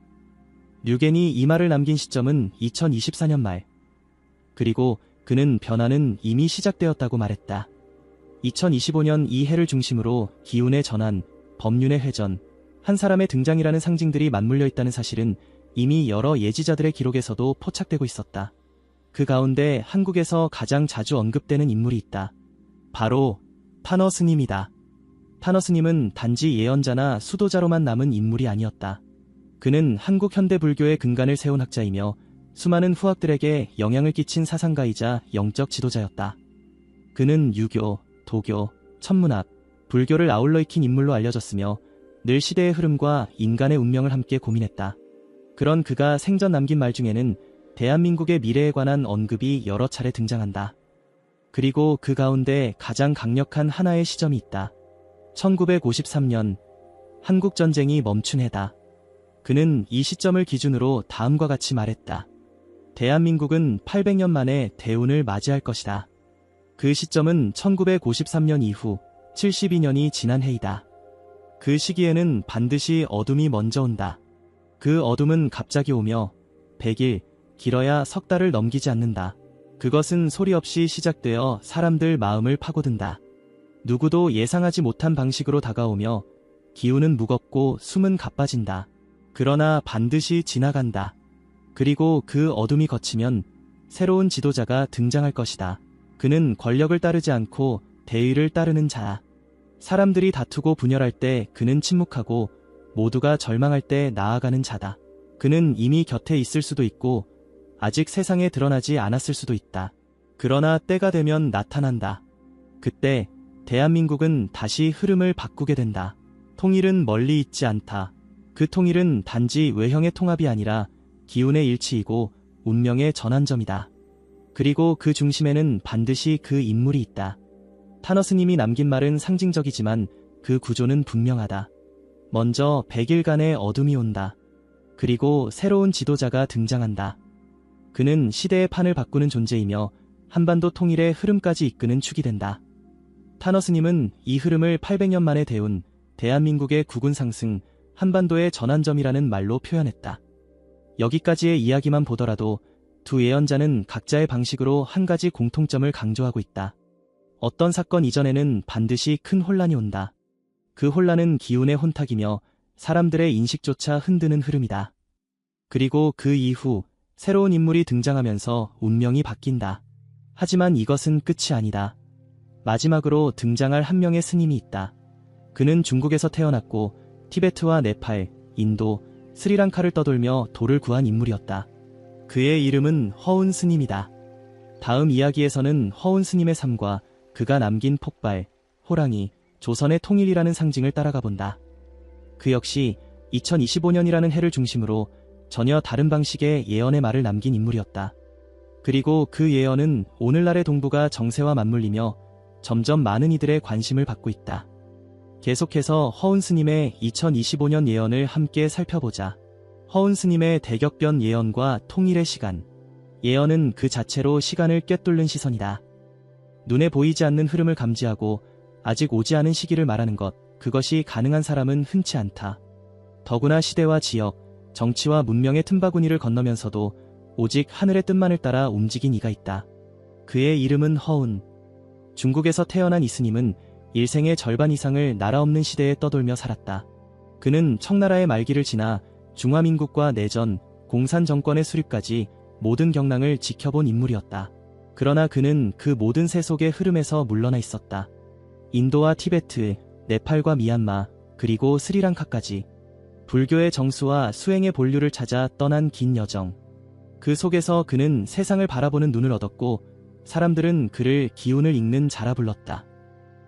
류겐이 이 말을 남긴 시점은 2024년 말. 그리고 그는 변화는 이미 시작되었다고 말했다. 2025년 이 해를 중심으로 기운의 전환, 법륜의 회전, 한 사람의 등장이라는 상징들이 맞물려 있다는 사실은 이미 여러 예지자들의 기록에서도 포착되고 있었다. 그 가운데 한국에서 가장 자주 언급되는 인물이 있다. 바로 탄어 스님이다. 탄어 스님은 단지 예언자나 수도자로만 남은 인물이 아니었다. 그는 한국 현대 불교의 근간을 세운 학자이며 수많은 후학들에게 영향을 끼친 사상가이자 영적 지도자였다. 그는 유교, 도교, 천문학, 불교를 아울러 익힌 인물로 알려졌으며 늘 시대의 흐름과 인간의 운명을 함께 고민했다. 그런 그가 생전 남긴 말 중에는 대한민국의 미래에 관한 언급이 여러 차례 등장한다. 그리고 그 가운데 가장 강력한 하나의 시점이 있다. 1953년 한국전쟁이 멈춘 해다. 그는 이 시점을 기준으로 다음과 같이 말했다. 대한민국은 800년 만에 대운을 맞이할 것이다. 그 시점은 1953년 이후 72년이 지난 해이다. 그 시기에는 반드시 어둠이 먼저 온다. 그 어둠은 갑자기 오며 100일, 길어야 석 달을 넘기지 않는다. 그것은 소리 없이 시작되어 사람들 마음을 파고든다. 누구도 예상하지 못한 방식으로 다가오며 기운은 무겁고 숨은 가빠진다. 그러나 반드시 지나간다. 그리고 그 어둠이 거치면 새로운 지도자가 등장할 것이다. 그는 권력을 따르지 않고 대의를 따르는 자야. 사람들이 다투고 분열할 때 그는 침묵하고 모두가 절망할 때 나아가는 자다. 그는 이미 곁에 있을 수도 있고 아직 세상에 드러나지 않았을 수도 있다. 그러나 때가 되면 나타난다. 그때 대한민국은 다시 흐름을 바꾸게 된다. 통일은 멀리 있지 않다. 그 통일은 단지 외형의 통합이 아니라 기운의 일치이고 운명의 전환점이다. 그리고 그 중심에는 반드시 그 인물이 있다. 탄어 스님이 남긴 말은 상징적이지만 그 구조는 분명하다. 먼저 100일간의 어둠이 온다. 그리고 새로운 지도자가 등장한다. 그는 시대의 판을 바꾸는 존재이며 한반도 통일의 흐름까지 이끄는 축이 된다. 탄어 스님은 이 흐름을 800년 만에 대운 대한민국의 국운 상승, 한반도의 전환점이라는 말로 표현했다. 여기까지의 이야기만 보더라도 두 예언자는 각자의 방식으로 한 가지 공통점을 강조하고 있다. 어떤 사건 이전에는 반드시 큰 혼란이 온다. 그 혼란은 기운의 혼탁이며 사람들의 인식조차 흔드는 흐름이다. 그리고 그 이후 새로운 인물이 등장하면서 운명이 바뀐다. 하지만 이것은 끝이 아니다. 마지막으로 등장할 한 명의 스님이 있다. 그는 중국에서 태어났고 티베트와 네팔, 인도, 스리랑카를 떠돌며 도를 구한 인물이었다. 그의 이름은 허운 스님이다. 다음 이야기에서는 허운 스님의 삶과 그가 남긴 폭발, 호랑이, 조선의 통일이라는 상징을 따라가 본다. 그 역시 2025년이라는 해를 중심으로 전혀 다른 방식의 예언의 말을 남긴 인물이었다. 그리고 그 예언은 오늘날의 동북아 정세와 맞물리며 점점 많은 이들의 관심을 받고 있다. 계속해서 허운 스님의 2025년 예언을 함께 살펴보자. 허운 스님의 대격변 예언과 통일의 시간. 예언은 그 자체로 시간을 꿰뚫는 시선이다. 눈에 보이지 않는 흐름을 감지하고 아직 오지 않은 시기를 말하는 것, 그것이 가능한 사람은 흔치 않다. 더구나 시대와 지역, 정치와 문명의 틈바구니를 건너면서도 오직 하늘의 뜻만을 따라 움직인 이가 있다. 그의 이름은 허운. 중국에서 태어난 이 스님은 일생의 절반 이상을 나라 없는 시대에 떠돌며 살았다. 그는 청나라의 말기를 지나 중화민국과 내전, 공산정권의 수립까지 모든 경랑을 지켜본 인물이었다. 그러나 그는 그 모든 세속의 흐름에서 물러나 있었다. 인도와 티베트, 네팔과 미얀마, 그리고 스리랑카까지 불교의 정수와 수행의 본류를 찾아 떠난 긴 여정. 그 속에서 그는 세상을 바라보는 눈을 얻었고 사람들은 그를 기운을 읽는 자라 불렀다.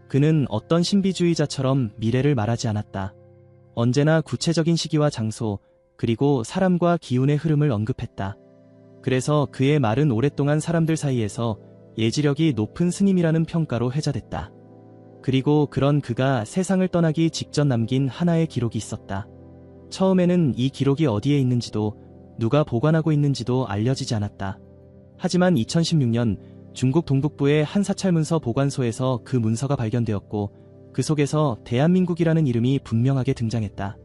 그는 어떤 신비주의자처럼 미래를 말하지 않았다. 언제나 구체적인 시기와 장소, 그리고 사람과 기운의 흐름을 언급했다. 그래서 그의 말은 오랫동안 사람들 사이에서 예지력이 높은 스님이라는 평가로 회자됐다. 그리고 그런 그가 세상을 떠나기 직전 남긴 하나의 기록이 있었다. 처음에는 이 기록이 어디에 있는지도 누가 보관하고 있는지도 알려지지 않았다. 하지만 2016년 중국 동북부의 한 사찰문서 보관소에서 그 문서가 발견되었고 그 속에서 대한민국이라는 이름이 분명하게 등장했다.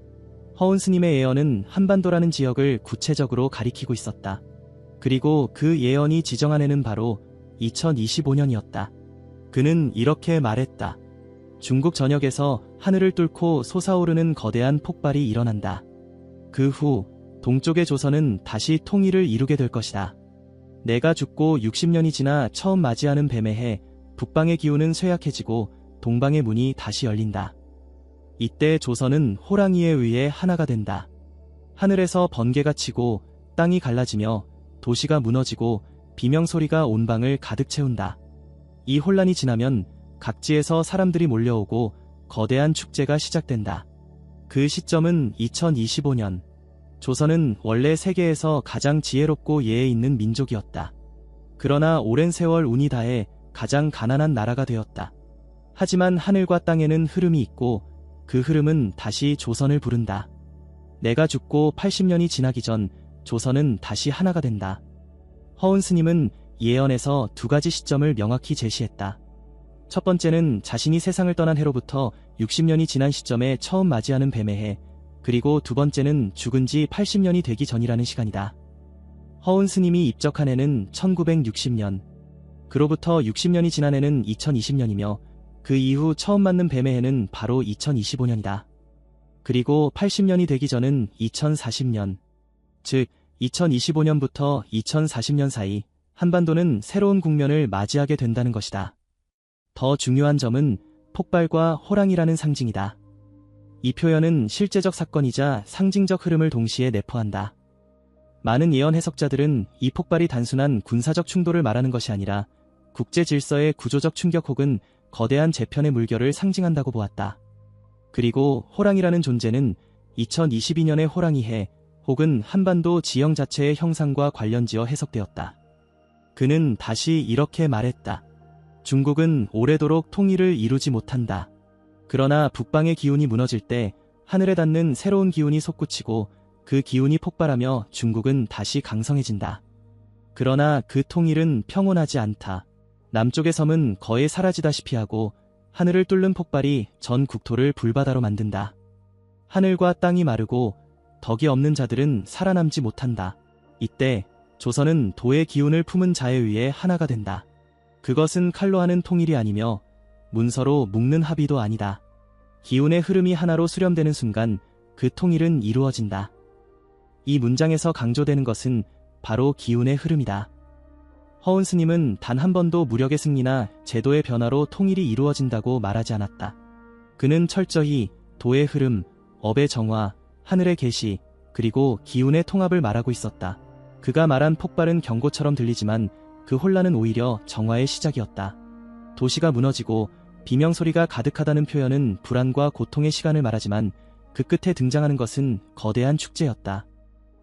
허운 스님의 예언은 한반도라는 지역을 구체적으로 가리키고 있었다. 그리고 그 예언이 지정한 해는 바로 2025년이었다. 그는 이렇게 말했다. 중국 전역에서 하늘을 뚫고 솟아오르는 거대한 폭발이 일어난다. 그 후 동쪽의 조선은 다시 통일을 이루게 될 것이다. 내가 죽고 60년이 지나 처음 맞이하는 뱀의 해, 북방의 기운은 쇠약해지고 동방의 문이 다시 열린다. 이때 조선은 호랑이에 의해 하나가 된다. 하늘에서 번개가 치고 땅이 갈라지며 도시가 무너지고 비명소리가 온 방을 가득 채운다. 이 혼란이 지나면 각지에서 사람들이 몰려오고 거대한 축제가 시작된다. 그 시점은 2025년. 조선은 원래 세계에서 가장 지혜롭고 예에 있는 민족이었다. 그러나 오랜 세월 운이 다해 가장 가난한 나라가 되었다. 하지만 하늘과 땅에는 흐름이 있고 그 흐름은 다시 조선을 부른다. 내가 죽고 80년이 지나기 전 조선은 다시 하나가 된다. 허운 스님은 예언에서 두 가지 시점을 명확히 제시했다. 첫 번째는 자신이 세상을 떠난 해로부터 60년이 지난 시점에 처음 맞이하는 뱀의 해, 그리고 두 번째는 죽은 지 80년이 되기 전이라는 시간이다. 허운 스님이 입적한 해는 1960년, 그로부터 60년이 지난 해는 2020년이며 그 이후 처음 맞는 뱀의 해는 바로 2025년이다. 그리고 80년이 되기 전은 2040년, 즉 2025년부터 2040년 사이 한반도는 새로운 국면을 맞이하게 된다는 것이다. 더 중요한 점은 폭발과 호랑이라는 상징이다. 이 표현은 실제적 사건이자 상징적 흐름을 동시에 내포한다. 많은 예언 해석자들은 이 폭발이 단순한 군사적 충돌을 말하는 것이 아니라 국제 질서의 구조적 충격 혹은 거대한 재편의 물결을 상징한다고 보았다. 그리고 호랑이라는 존재는 2022년의 호랑이 해 혹은 한반도 지형 자체의 형상과 관련지어 해석되었다. 그는 다시 이렇게 말했다. 중국은 오래도록 통일을 이루지 못한다. 그러나 북방의 기운이 무너질 때 하늘에 닿는 새로운 기운이 솟구치고 그 기운이 폭발하며 중국은 다시 강성해진다. 그러나 그 통일은 평온하지 않다. 남쪽의 섬은 거의 사라지다시피 하고 하늘을 뚫는 폭발이 전 국토를 불바다로 만든다. 하늘과 땅이 마르고 덕이 없는 자들은 살아남지 못한다. 이때 조선은 도의 기운을 품은 자에 의해 하나가 된다. 그것은 칼로 하는 통일이 아니며 문서로 묶는 합의도 아니다. 기운의 흐름이 하나로 수렴되는 순간 그 통일은 이루어진다. 이 문장에서 강조되는 것은 바로 기운의 흐름이다. 허운 스님은 단 한 번도 무력의 승리나 제도의 변화로 통일이 이루어진다고 말하지 않았다. 그는 철저히 도의 흐름, 업의 정화, 하늘의 계시, 그리고 기운의 통합을 말하고 있었다. 그가 말한 폭발은 경고처럼 들리지만 그 혼란은 오히려 정화의 시작이었다. 도시가 무너지고 비명소리가 가득하다는 표현은 불안과 고통의 시간을 말하지만 그 끝에 등장하는 것은 거대한 축제였다.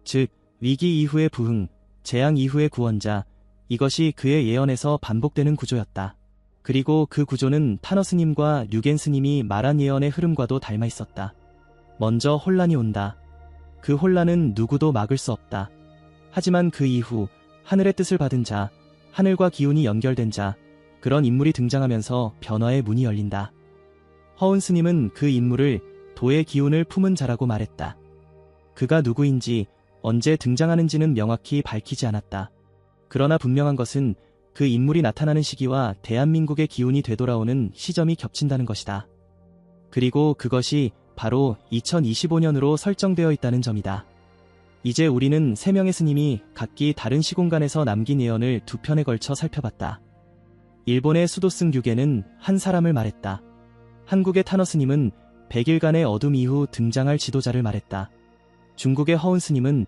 즉, 위기 이후의 부흥, 재앙 이후의 구원자, 이것이 그의 예언에서 반복되는 구조였다. 그리고 그 구조는 타너 스님과 류겐 스님이 말한 예언의 흐름과도 닮아 있었다. 먼저 혼란이 온다. 그 혼란은 누구도 막을 수 없다. 하지만 그 이후 하늘의 뜻을 받은 자, 하늘과 기운이 연결된 자, 그런 인물이 등장하면서 변화의 문이 열린다. 허운 스님은 그 인물을 도의 기운을 품은 자라고 말했다. 그가 누구인지, 언제 등장하는지는 명확히 밝히지 않았다. 그러나 분명한 것은 그 인물이 나타나는 시기와 대한민국의 기운이 되돌아오는 시점이 겹친다는 것이다. 그리고 그것이 바로 2025년으로 설정되어 있다는 점이다. 이제 우리는 세 명의 스님이 각기 다른 시공간에서 남긴 예언을 두 편에 걸쳐 살펴봤다. 일본의 수도승 류겐은 한 사람을 말했다. 한국의 타너 스님은 100일간의 어둠 이후 등장할 지도자를 말했다. 중국의 허운 스님은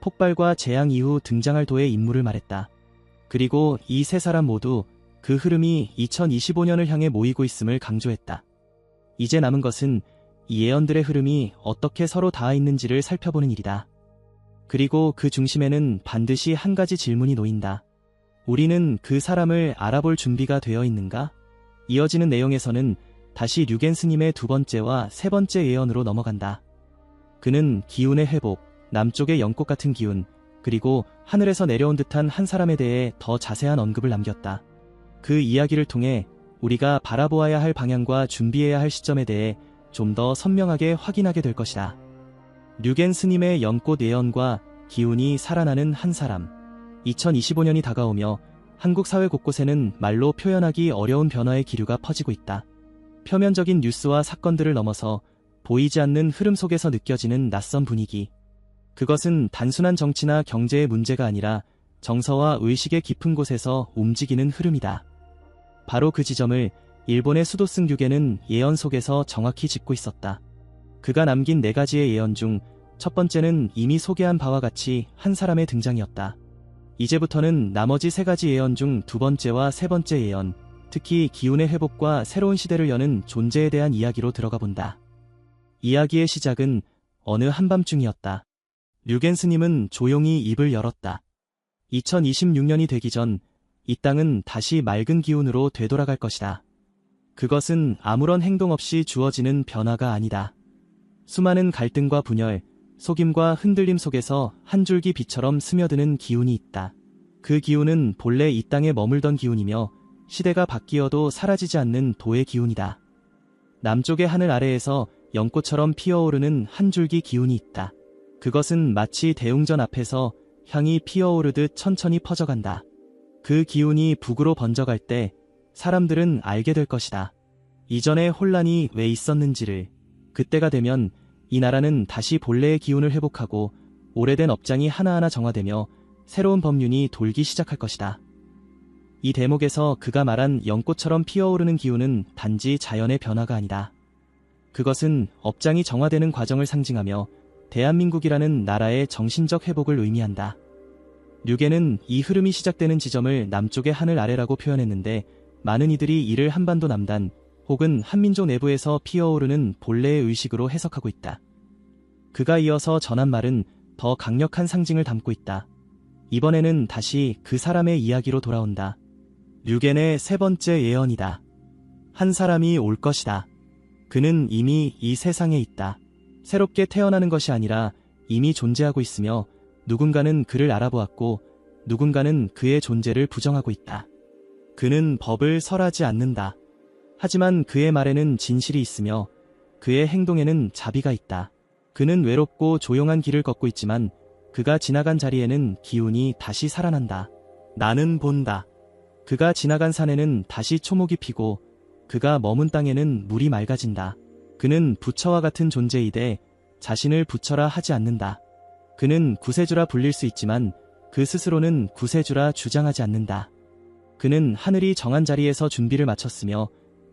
폭발과 재앙 이후 등장할 도의 인물을 말했다. 그리고 이 세 사람 모두 그 흐름이 2025년을 향해 모이고 있음을 강조했다. 이제 남은 것은 이 예언들의 흐름이 어떻게 서로 닿아 있는지를 살펴보는 일이다. 그리고 그 중심에는 반드시 한 가지 질문이 놓인다. 우리는 그 사람을 알아볼 준비가 되어 있는가? 이어지는 내용에서는 다시 류겐 스님의 두 번째와 세 번째 예언으로 넘어간다. 그는 기운의 회복, 남쪽의 연꽃 같은 기운, 그리고 하늘에서 내려온 듯한 한 사람에 대해 더 자세한 언급을 남겼다. 그 이야기를 통해 우리가 바라보아야 할 방향과 준비해야 할 시점에 대해 좀 더 선명하게 확인하게 될 것이다. 류겐 스님의 연꽃 예언과 기운이 살아나는 한 사람. 2025년이 다가오며 한국 사회 곳곳에는 말로 표현하기 어려운 변화의 기류가 퍼지고 있다. 표면적인 뉴스와 사건들을 넘어서 보이지 않는 흐름 속에서 느껴지는 낯선 분위기. 그것은 단순한 정치나 경제의 문제가 아니라 정서와 의식의 깊은 곳에서 움직이는 흐름이다. 바로 그 지점을 일본의 수도승 류게는 예언 속에서 정확히 짚고 있었다. 그가 남긴 4가지의 예언 중 첫 번째는 이미 소개한 바와 같이 한 사람의 등장이었다. 이제부터는 나머지 3가지 예언 중 2번째와 3번째 예언, 특히 기운의 회복과 새로운 시대를 여는 존재에 대한 이야기로 들어가 본다. 이야기의 시작은 어느 한밤중이었다. 류겐 스님은 조용히 입을 열었다. 2026년이 되기 전 이 땅은 다시 맑은 기운으로 되돌아갈 것이다. 그것은 아무런 행동 없이 주어지는 변화가 아니다. 수많은 갈등과 분열, 속임과 흔들림 속에서 한 줄기 빛처럼 스며드는 기운이 있다. 그 기운은 본래 이 땅에 머물던 기운이며 시대가 바뀌어도 사라지지 않는 도의 기운이다. 남쪽의 하늘 아래에서 연꽃처럼 피어오르는 한 줄기 기운이 있다. 그것은 마치 대웅전 앞에서 향이 피어오르듯 천천히 퍼져간다. 그 기운이 북으로 번져갈 때 사람들은 알게 될 것이다. 이전에 혼란이 왜 있었는지를. 그때가 되면 이 나라는 다시 본래의 기운을 회복하고 오래된 업장이 하나하나 정화되며 새로운 법륜이 돌기 시작할 것이다. 이 대목에서 그가 말한 연꽃처럼 피어오르는 기운은 단지 자연의 변화가 아니다. 그것은 업장이 정화되는 과정을 상징하며 대한민국이라는 나라의 정신적 회복을 의미한다. 류게는 이 흐름이 시작되는 지점을 남쪽의 하늘 아래라고 표현했는데 많은 이들이 이를 한반도 남단 혹은 한민족 내부에서 피어오르는 본래의 의식으로 해석하고 있다. 그가 이어서 전한 말은 더 강력한 상징을 담고 있다. 이번에는 다시 그 사람의 이야기로 돌아온다. 류겐의 3번째 예언이다. 한 사람이 올 것이다. 그는 이미 이 세상에 있다. 새롭게 태어나는 것이 아니라 이미 존재하고 있으며 누군가는 그를 알아보았고 누군가는 그의 존재를 부정하고 있다. 그는 법을 설하지 않는다. 하지만 그의 말에는 진실이 있으며 그의 행동에는 자비가 있다. 그는 외롭고 조용한 길을 걷고 있지만 그가 지나간 자리에는 기운이 다시 살아난다. 나는 본다. 그가 지나간 산에는 다시 초목이 피고 그가 머문 땅에는 물이 맑아진다. 그는 부처와 같은 존재이되 자신을 부처라 하지 않는다. 그는 구세주라 불릴 수 있지만 그 스스로는 구세주라 주장하지 않는다. 그는 하늘이 정한 자리에서 준비를 마쳤으며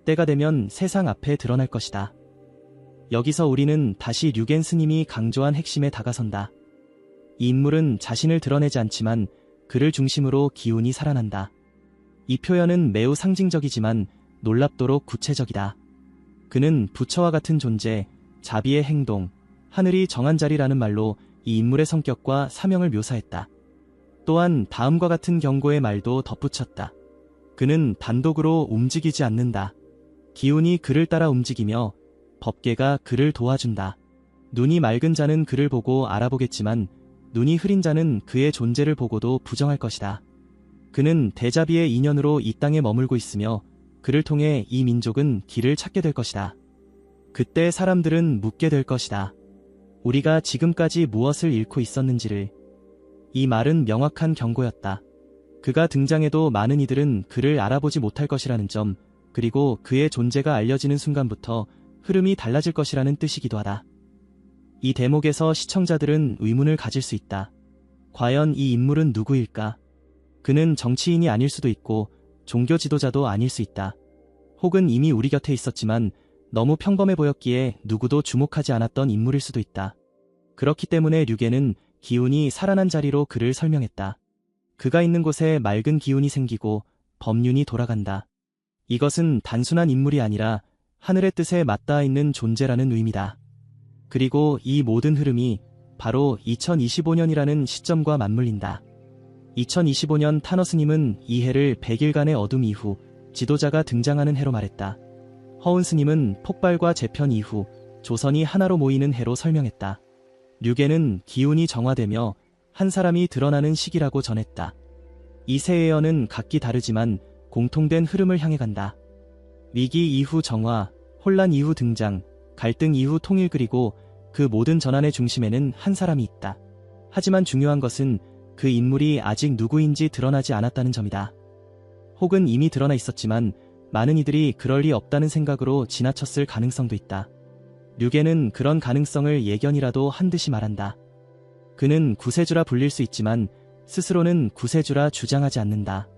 때가 되면 세상 앞에 드러날 것이다. 여기서 우리는 다시 류겐 스님이 강조한 핵심에 다가선다. 이 인물은 자신을 드러내지 않지만 그를 중심으로 기운이 살아난다. 이 표현은 매우 상징적이지만 놀랍도록 구체적이다. 그는 부처와 같은 존재, 자비의 행동, 하늘이 정한 자리라는 말로 이 인물의 성격과 사명을 묘사했다. 또한 다음과 같은 경고의 말도 덧붙였다. 그는 단독으로 움직이지 않는다. 기운이 그를 따라 움직이며 법계가 그를 도와준다. 눈이 맑은 자는 그를 보고 알아보겠지만 눈이 흐린 자는 그의 존재를 보고도 부정할 것이다. 그는 대자비의 인연으로 이 땅에 머물고 있으며 그를 통해 이 민족은 길을 찾게 될 것이다. 그때 사람들은 묻게 될 것이다. 우리가 지금까지 무엇을 잃고 있었는지를. 이 말은 명확한 경고였다. 그가 등장해도 많은 이들은 그를 알아보지 못할 것이라는 점, 그리고 그의 존재가 알려지는 순간부터 흐름이 달라질 것이라는 뜻이기도 하다. 이 대목에서 시청자들은 의문을 가질 수 있다. 과연 이 인물은 누구일까? 그는 정치인이 아닐 수도 있고 종교 지도자도 아닐 수 있다. 혹은 이미 우리 곁에 있었지만 너무 평범해 보였기에 누구도 주목하지 않았던 인물일 수도 있다. 그렇기 때문에 류게는 기운이 살아난 자리로 그를 설명했다. 그가 있는 곳에 맑은 기운이 생기고 법륜이 돌아간다. 이것은 단순한 인물이 아니라 하늘의 뜻에 맞닿아 있는 존재라는 의미다. 그리고 이 모든 흐름이 바로 2025년이라는 시점과 맞물린다. 2025년 타너 스님은 이 해를 100일간의 어둠 이후 지도자가 등장하는 해로 말했다. 허운 스님은 폭발과 재편 이후 조선이 하나로 모이는 해로 설명했다. 류게는 기운이 정화되며 한 사람이 드러나는 시기라고 전했다. 이 세 예언은 각기 다르지만 공통된 흐름을 향해 간다. 위기 이후 정화, 혼란 이후 등장, 갈등 이후 통일 그리고 그 모든 전환의 중심에는 한 사람이 있다. 하지만 중요한 것은 그 인물이 아직 누구인지 드러나지 않았다는 점이다. 혹은 이미 드러나 있었지만 많은 이들이 그럴 리 없다는 생각으로 지나쳤을 가능성도 있다. 류계는 그런 가능성을 예견이라도 한 듯이 말한다. 그는 구세주라 불릴 수 있지만 스스로는 구세주라 주장하지 않는다.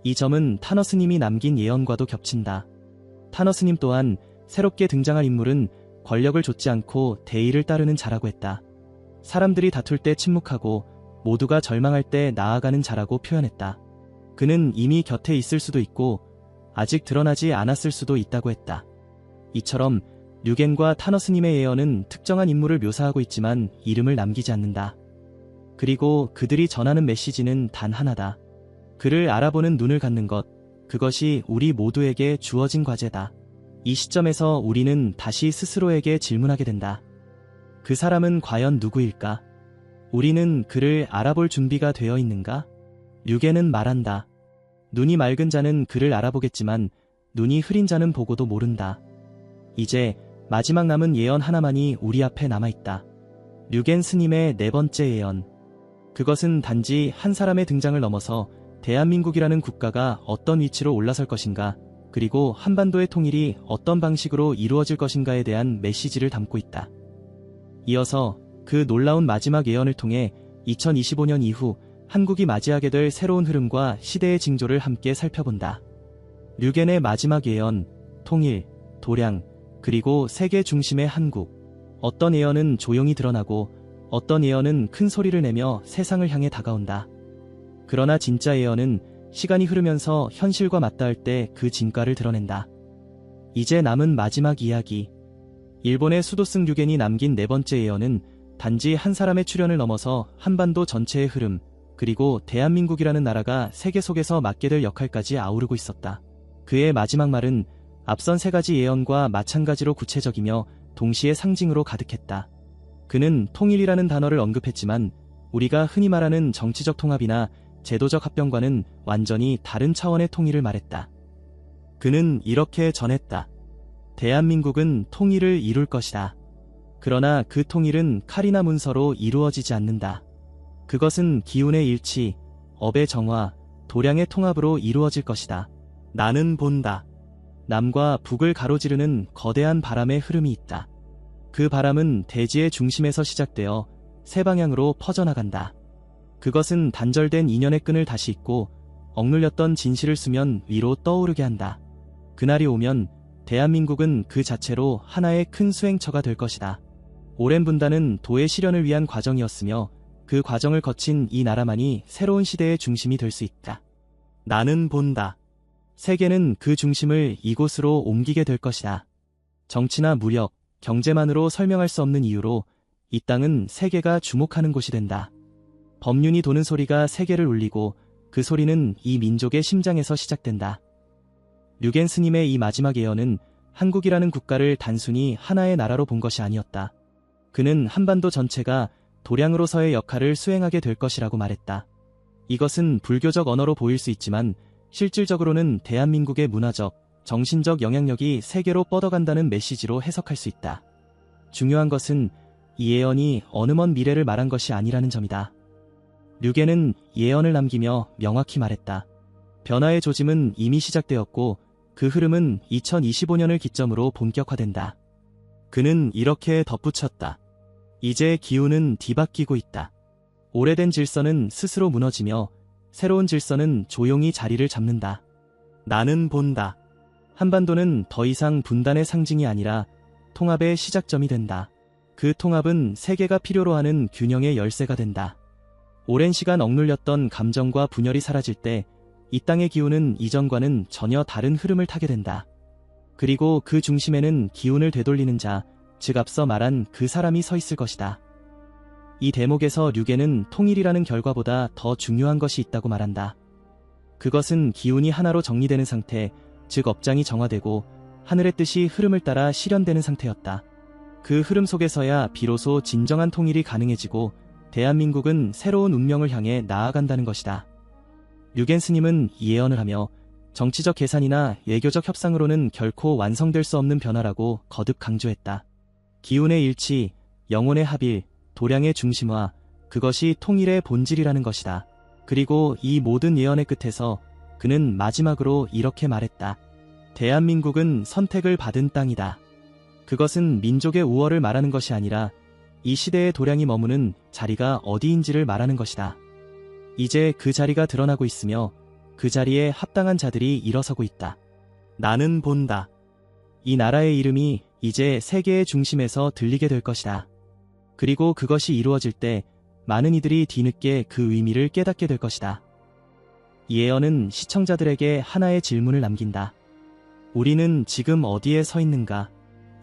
이 점은 타너스님이 남긴 예언과도 겹친다. 타너스님 또한 새롭게 등장할 인물은 권력을 좇지 않고 대의를 따르는 자라고 했다. 사람들이 다툴 때 침묵하고 모두가 절망할 때 나아가는 자라고 표현했다. 그는 이미 곁에 있을 수도 있고 아직 드러나지 않았을 수도 있다고 했다. 이처럼 류겐과 타너스님의 예언은 특정한 인물을 묘사하고 있지만 이름을 남기지 않는다. 그리고 그들이 전하는 메시지는 단 하나다. 그를 알아보는 눈을 갖는 것, 그것이 우리 모두에게 주어진 과제다. 이 시점에서 우리는 다시 스스로에게 질문하게 된다. 그 사람은 과연 누구일까? 우리는 그를 알아볼 준비가 되어 있는가? 류겐은 말한다. 눈이 맑은 자는 그를 알아보겠지만 눈이 흐린 자는 보고도 모른다. 이제 마지막 남은 예언 하나만이 우리 앞에 남아있다. 류겐 스님의 네 번째 예언. 그것은 단지 한 사람의 등장을 넘어서 대한민국이라는 국가가 어떤 위치로 올라설 것인가, 그리고 한반도의 통일이 어떤 방식으로 이루어질 것인가에 대한 메시지를 담고 있다. 이어서 그 놀라운 마지막 예언을 통해 2025년 이후 한국이 맞이하게 될 새로운 흐름과 시대의 징조를 함께 살펴본다. 류겐의 마지막 예언, 통일, 도량, 그리고 세계 중심의 한국. 어떤 예언은 조용히 드러나고 어떤 예언은 큰 소리를 내며 세상을 향해 다가온다. 그러나 진짜 예언은 시간이 흐르면서 현실과 맞닿을 때 그 진가를 드러낸다. 이제 남은 마지막 이야기. 일본의 수도승 류겐이 남긴 네 번째 예언은 단지 한 사람의 출현을 넘어서 한반도 전체의 흐름, 그리고 대한민국이라는 나라가 세계 속에서 맡게 될 역할까지 아우르고 있었다. 그의 마지막 말은 앞선 세 가지 예언과 마찬가지로 구체적이며 동시에 상징으로 가득했다. 그는 통일이라는 단어를 언급했지만 우리가 흔히 말하는 정치적 통합이나 제도적 합병과는 완전히 다른 차원의 통일을 말했다. 그는 이렇게 전했다. 대한민국은 통일을 이룰 것이다. 그러나 그 통일은 칼이나 문서로 이루어지지 않는다. 그것은 기운의 일치, 업의 정화, 도량의 통합으로 이루어질 것이다. 나는 본다. 남과 북을 가로지르는 거대한 바람의 흐름이 있다. 그 바람은 대지의 중심에서 시작되어 세 방향으로 퍼져나간다. 그것은 단절된 인연의 끈을 다시 잇고 억눌렸던 진실을 수면 위로 떠오르게 한다. 그날이 오면 대한민국은 그 자체로 하나의 큰 수행처가 될 것이다. 오랜 분단은 도의 실현을 위한 과정이었으며 그 과정을 거친 이 나라만이 새로운 시대의 중심이 될 수 있다. 나는 본다. 세계는 그 중심을 이곳으로 옮기게 될 것이다. 정치나 무력, 경제만으로 설명할 수 없는 이유로 이 땅은 세계가 주목하는 곳이 된다. 법륜이 도는 소리가 세계를 울리고 그 소리는 이 민족의 심장에서 시작된다. 류겐 스님의 이 마지막 예언은 한국이라는 국가를 단순히 하나의 나라로 본 것이 아니었다. 그는 한반도 전체가 도량으로서의 역할을 수행하게 될 것이라고 말했다. 이것은 불교적 언어로 보일 수 있지만 실질적으로는 대한민국의 문화적, 정신적 영향력이 세계로 뻗어간다는 메시지로 해석할 수 있다. 중요한 것은 이 예언이 어느 먼 미래를 말한 것이 아니라는 점이다. 류겐은 예언을 남기며 명확히 말했다. 변화의 조짐은 이미 시작되었고 그 흐름은 2025년을 기점으로 본격화된다. 그는 이렇게 덧붙였다. 이제 기운은 뒤바뀌고 있다. 오래된 질서는 스스로 무너지며 새로운 질서는 조용히 자리를 잡는다. 나는 본다. 한반도는 더 이상 분단의 상징이 아니라 통합의 시작점이 된다. 그 통합은 세계가 필요로 하는 균형의 열쇠가 된다. 오랜 시간 억눌렸던 감정과 분열이 사라질 때 이 땅의 기운은 이전과는 전혀 다른 흐름을 타게 된다. 그리고 그 중심에는 기운을 되돌리는 자, 즉 앞서 말한 그 사람이 서 있을 것이다. 이 대목에서 류겐은 통일이라는 결과보다 더 중요한 것이 있다고 말한다. 그것은 기운이 하나로 정리되는 상태, 즉 업장이 정화되고 하늘의 뜻이 흐름을 따라 실현되는 상태였다. 그 흐름 속에서야 비로소 진정한 통일이 가능해지고 대한민국은 새로운 운명을 향해 나아간다는 것이다. 류겐 스님은 예언을 하며 정치적 계산이나 외교적 협상으로는 결코 완성될 수 없는 변화라고 거듭 강조했다. 기운의 일치, 영혼의 합일, 도량의 중심화, 그것이 통일의 본질이라는 것이다. 그리고 이 모든 예언의 끝에서 그는 마지막으로 이렇게 말했다. 대한민국은 선택을 받은 땅이다. 그것은 민족의 우월을 말하는 것이 아니라 이 시대의 도량이 머무는 자리가 어디인지를 말하는 것이다. 이제 그 자리가 드러나고 있으며 그 자리에 합당한 자들이 일어서고 있다. 나는 본다. 이 나라의 이름이 이제 세계의 중심에서 들리게 될 것이다. 그리고 그것이 이루어질 때 많은 이들이 뒤늦게 그 의미를 깨닫게 될 것이다. 이 예언은 시청자들에게 하나의 질문을 남긴다. 우리는 지금 어디에 서 있는가?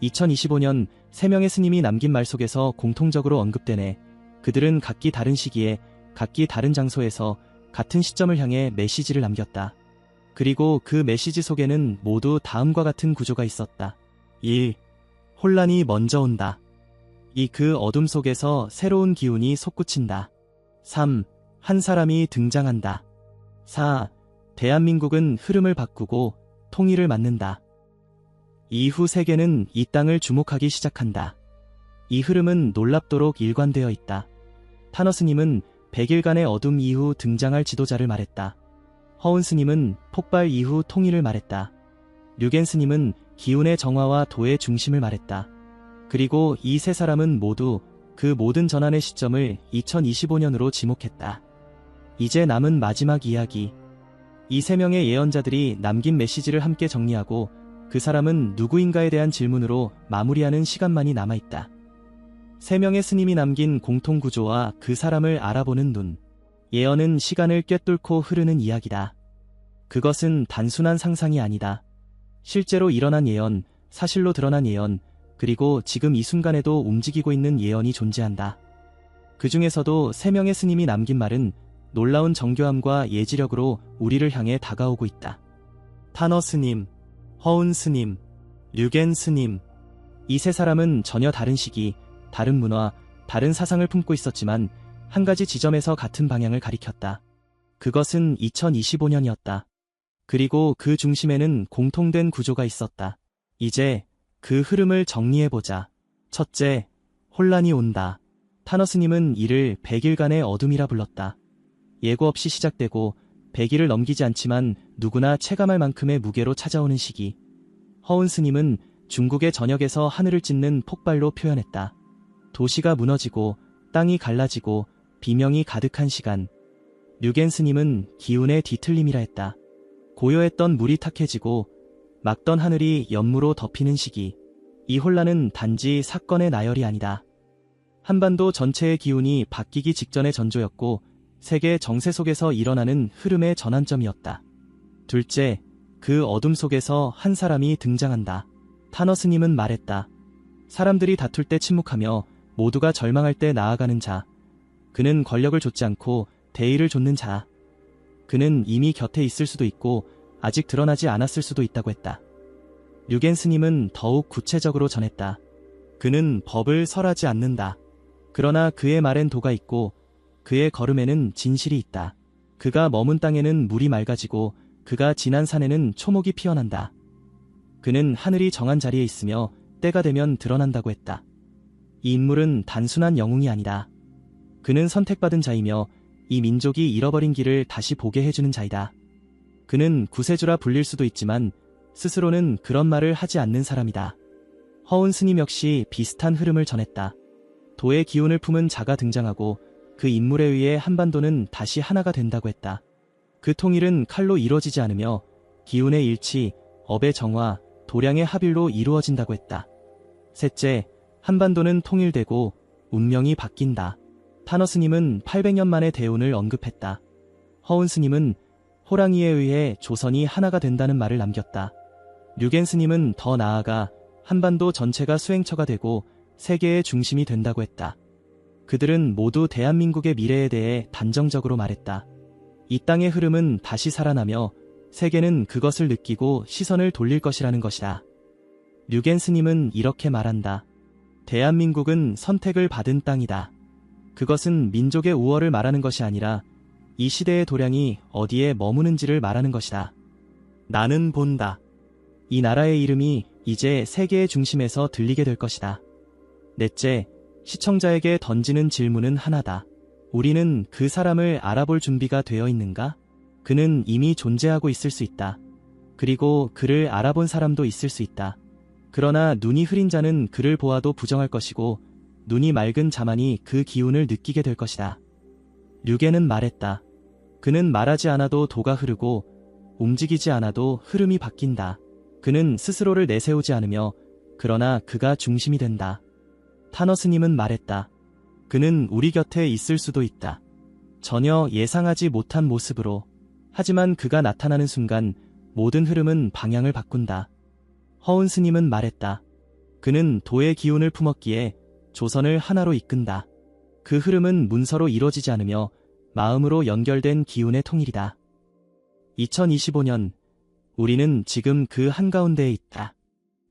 2025년 3명의 스님이 남긴 말 속에서 공통적으로 언급되네. 그들은 각기 다른 시기에 각기 다른 장소에서 같은 시점을 향해 메시지를 남겼다. 그리고 그 메시지 속에는 모두 다음과 같은 구조가 있었다. 1. 혼란이 먼저 온다. 그 어둠 속에서 새로운 기운이 솟구친다. 3. 한 사람이 등장한다. 4. 대한민국은 흐름을 바꾸고 통일을 맞는다. 이후 세계는 이 땅을 주목하기 시작한다. 이 흐름은 놀랍도록 일관되어 있다. 타너 스님은 100일간의 어둠 이후 등장할 지도자를 말했다. 허운 스님은 폭발 이후 통일을 말했다. 류겐 스님은 기운의 정화와 도의 중심을 말했다. 그리고 이 세 사람은 모두 그 모든 전환의 시점을 2025년으로 지목했다. 이제 남은 마지막 이야기. 이 세 명의 예언자들이 남긴 메시지를 함께 정리하고 그 사람은 누구인가에 대한 질문으로 마무리하는 시간만이 남아있다. 세 명의 스님이 남긴 공통구조와 그 사람을 알아보는 눈. 예언은 시간을 꿰뚫고 흐르는 이야기다. 그것은 단순한 상상이 아니다. 실제로 일어난 예언, 사실로 드러난 예언, 그리고 지금 이 순간에도 움직이고 있는 예언이 존재한다. 그 중에서도 세 명의 스님이 남긴 말은 놀라운 정교함과 예지력으로 우리를 향해 다가오고 있다. 타너 스님, 허운 스님, 류겐 스님. 이 세 사람은 전혀 다른 시기, 다른 문화, 다른 사상을 품고 있었지만 한 가지 지점에서 같은 방향을 가리켰다. 그것은 2025년이었다. 그리고 그 중심에는 공통된 구조가 있었다. 이제 그 흐름을 정리해보자. 첫째, 혼란이 온다. 타너 스님은 이를 100일간의 어둠이라 불렀다. 예고 없이 시작되고 100일을 넘기지 않지만 누구나 체감할 만큼의 무게로 찾아오는 시기. 허운 스님은 중국의 전역에서 하늘을 찢는 폭발로 표현했다. 도시가 무너지고 땅이 갈라지고 비명이 가득한 시간. 류겐 스님은 기운의 뒤틀림이라 했다. 고요했던 물이 탁해지고 막던 하늘이 연무로 덮이는 시기. 이 혼란은 단지 사건의 나열이 아니다. 한반도 전체의 기운이 바뀌기 직전의 전조였고 세계 정세 속에서 일어나는 흐름의 전환점이었다. 둘째, 그 어둠 속에서 한 사람이 등장한다. 타너 스님은 말했다. 사람들이 다툴 때 침묵하며 모두가 절망할 때 나아가는 자. 그는 권력을 좇지 않고 대의를 좇는 자. 그는 이미 곁에 있을 수도 있고 아직 드러나지 않았을 수도 있다고 했다. 류겐 스님은 더욱 구체적으로 전했다. 그는 법을 설하지 않는다. 그러나 그의 말엔 도가 있고 그의 걸음에는 진실이 있다. 그가 머문 땅에는 물이 맑아지고 그가 지난 산에는 초목이 피어난다. 그는 하늘이 정한 자리에 있으며 때가 되면 드러난다고 했다. 이 인물은 단순한 영웅이 아니다. 그는 선택받은 자이며 이 민족이 잃어버린 길을 다시 보게 해주는 자이다. 그는 구세주라 불릴 수도 있지만 스스로는 그런 말을 하지 않는 사람이다. 허운 스님 역시 비슷한 흐름을 전했다. 도의 기운을 품은 자가 등장하고 그 인물에 의해 한반도는 다시 하나가 된다고 했다. 그 통일은 칼로 이루어지지 않으며 기운의 일치, 업의 정화, 도량의 합일로 이루어진다고 했다. 셋째, 한반도는 통일되고 운명이 바뀐다. 타너 스님은 800년 만의 대운을 언급했다. 허운 스님은 호랑이에 의해 조선이 하나가 된다는 말을 남겼다. 류겐 스님은 더 나아가 한반도 전체가 수행처가 되고 세계의 중심이 된다고 했다. 그들은 모두 대한민국의 미래에 대해 단정적으로 말했다. 이 땅의 흐름은 다시 살아나며 세계는 그것을 느끼고 시선을 돌릴 것이라는 것이다. 류겐 스님은 이렇게 말한다. 대한민국은 선택을 받은 땅이다. 그것은 민족의 우월을 말하는 것이 아니라 이 시대의 도량이 어디에 머무는지를 말하는 것이다. 나는 본다. 이 나라의 이름이 이제 세계의 중심에서 들리게 될 것이다. 넷째, 시청자에게 던지는 질문은 하나다. 우리는 그 사람을 알아볼 준비가 되어 있는가? 그는 이미 존재하고 있을 수 있다. 그리고 그를 알아본 사람도 있을 수 있다. 그러나 눈이 흐린 자는 그를 보아도 부정할 것이고 눈이 맑은 자만이 그 기운을 느끼게 될 것이다. 류계는 말했다. 그는 말하지 않아도 도가 흐르고 움직이지 않아도 흐름이 바뀐다. 그는 스스로를 내세우지 않으며 그러나 그가 중심이 된다. 타너 스님은 말했다. 그는 우리 곁에 있을 수도 있다. 전혀 예상하지 못한 모습으로. 하지만 그가 나타나는 순간 모든 흐름은 방향을 바꾼다. 허운 스님은 말했다. 그는 도의 기운을 품었기에 조선을 하나로 이끈다. 그 흐름은 문서로 이루어지지 않으며 마음으로 연결된 기운의 통일이다. 2025년 우리는 지금 그 한가운데에 있다.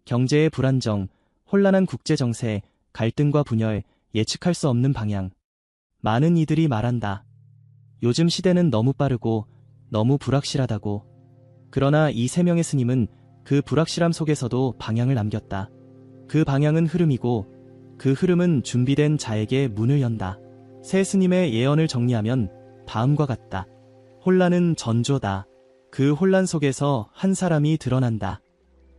경제의 불안정, 혼란한 국제정세, 갈등과 분열, 예측할 수 없는 방향. 많은 이들이 말한다. 요즘 시대는 너무 빠르고 너무 불확실하다고. 그러나 이 세 명의 스님은 그 불확실함 속에서도 방향을 남겼다. 그 방향은 흐름이고 그 흐름은 준비된 자에게 문을 연다. 세 스님의 예언을 정리하면 다음과 같다. 혼란은 전조다. 그 혼란 속에서 한 사람이 드러난다.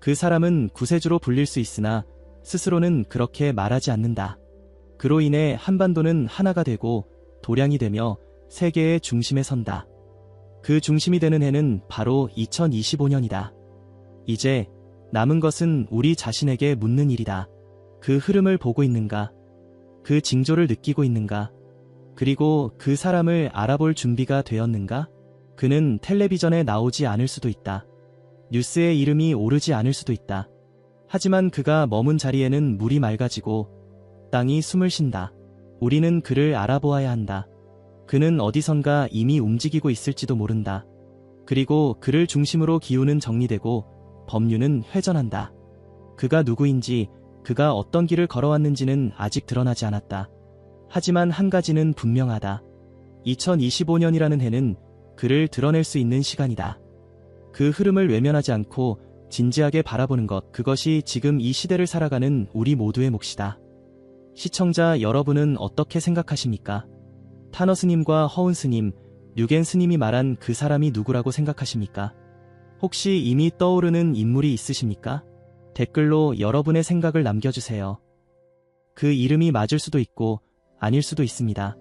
그 사람은 구세주로 불릴 수 있으나 스스로는 그렇게 말하지 않는다. 그로 인해 한반도는 하나가 되고 도량이 되며 세계의 중심에 선다. 그 중심이 되는 해는 바로 2025년이다. 이제 남은 것은 우리 자신에게 묻는 일이다. 그 흐름을 보고 있는가? 그 징조를 느끼고 있는가? 그리고 그 사람을 알아볼 준비가 되었는가? 그는 텔레비전에 나오지 않을 수도 있다. 뉴스에 이름이 오르지 않을 수도 있다. 하지만 그가 머문 자리에는 물이 맑아지고 땅이 숨을 쉰다. 우리는 그를 알아보아야 한다. 그는 어디선가 이미 움직이고 있을지도 모른다. 그리고 그를 중심으로 기운은 정리되고 법륜은 회전한다. 그가 누구인지, 그가 어떤 길을 걸어왔는지는 아직 드러나지 않았다. 하지만 한 가지는 분명하다. 2025년이라는 해는 그를 드러낼 수 있는 시간이다. 그 흐름을 외면하지 않고 진지하게 바라보는 것, 그것이 지금 이 시대를 살아가는 우리 모두의 몫이다. 시청자 여러분은 어떻게 생각하십니까? 타너 스님과 허운 스님, 류겐 스님이 말한 그 사람이 누구라고 생각하십니까? 혹시 이미 떠오르는 인물이 있으십니까? 댓글로 여러분의 생각을 남겨주세요. 그 이름이 맞을 수도 있고 아닐 수도 있습니다.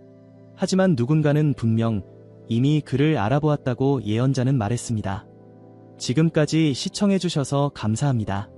하지만 누군가는 분명 이미 그를 알아보았다고 예언자는 말했습니다. 지금까지 시청해주셔서 감사합니다.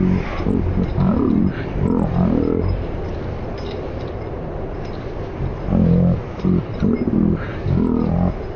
Thank you.